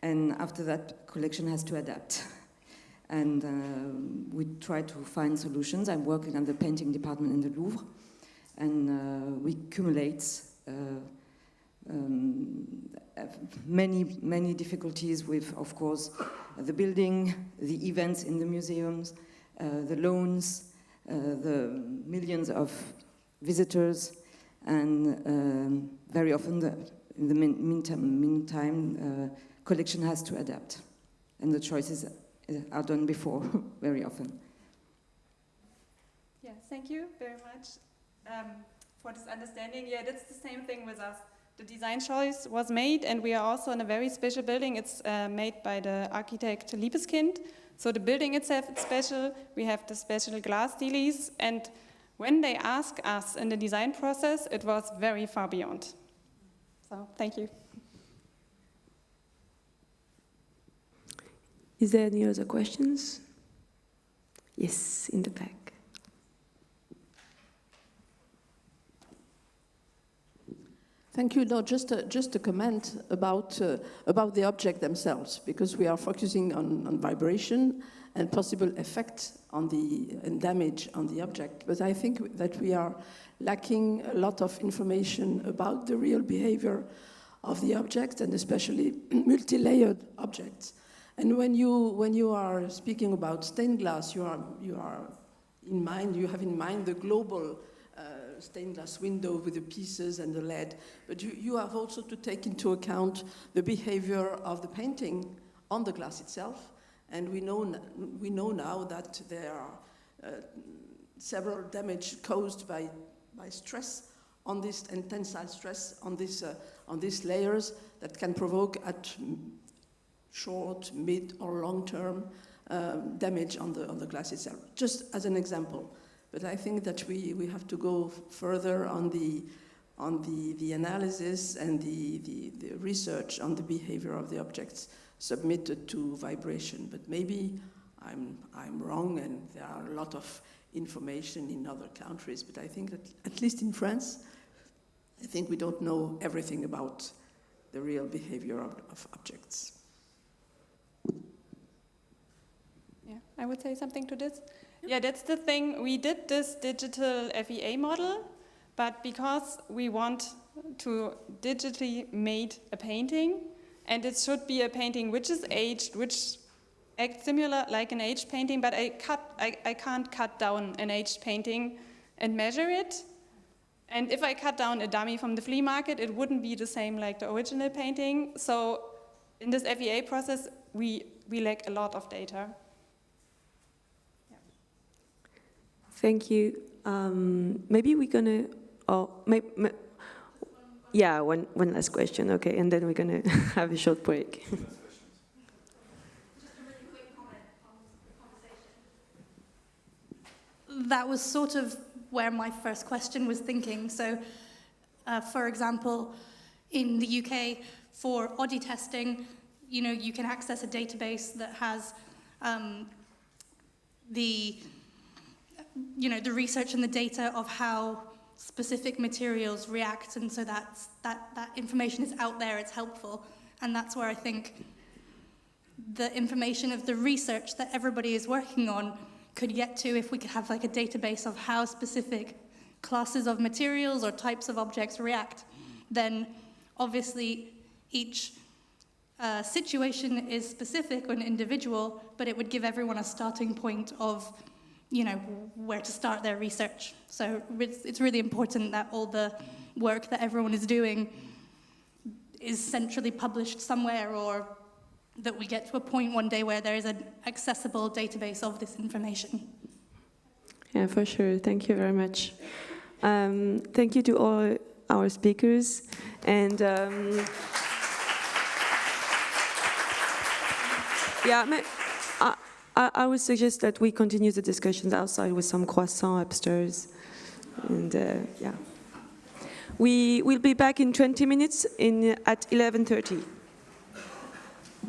and after that, collection has to adapt. And we try to find solutions. I'm working on the painting department in the Louvre, and we accumulate many difficulties with, of course, the building, the events in the museums, the loans, the millions of visitors, and very often, in the meantime, collection has to adapt, and the choices are done before, very often. Yeah, thank you very much for this understanding. Yeah, that's the same thing with us. the design choice was made, and we are also in a very special building. It's made by the architect Liebeskind. So the building itself is special. We have the special glass dealies, and when they ask us in the design process, it was very far beyond. So thank you. Is there any other questions? Yes, in the back. Thank you. No, just a comment about the object themselves, because we are focusing on vibration and possible effect on and damage on the object. But I think that we are lacking a lot of information about the real behavior of the object, and especially multi-layered objects. And when you are speaking about stained glass, you have in mind the global stained glass window with the pieces and the lead, but you have also to take into account the behavior of the painting on the glass itself. And we know now that there are several damage caused by stress on this, and tensile stress on these layers that can provoke at short, mid, or long-term damage on the glass itself. Just as an example. But I think that we have to go further on the analysis and the research on the behavior of the objects submitted to vibration. But maybe I'm wrong, and there are a lot of information in other countries. But I think that, at least in France, I think we don't know everything about the real behavior of objects. Yeah, I would say something to this. Yeah, that's the thing. We did this digital FEA model, but because we want to digitally made a painting, and it should be a painting which is aged, which acts similar like an aged painting, but I can't cut down an aged painting and measure it. And if I cut down a dummy from the flea market, it wouldn't be the same like the original painting. So in this FEA process, we lack a lot of data. Thank you. Maybe we're gonna, one last question, okay, and then we're gonna have a short break. Just a really quick comment on the conversation. That was sort of where my first question was thinking. So, for example, in the UK, for Audi testing, you can access a database that has the research and the data of how specific materials react, and so that information is out there, it's helpful. And that's where I think the information of the research that everybody is working on could get to, if we could have like a database of how specific classes of materials or types of objects react, then obviously each situation is specific and individual, but it would give everyone a starting point of where to start their research. So it's really important that all the work that everyone is doing is centrally published somewhere, or that we get to a point one day where there is an accessible database of this information. Yeah, for sure. Thank you very much. Thank you to all our speakers. And I would suggest that we continue the discussions outside with some croissants upstairs. And we will be back in 20 minutes at 11:30.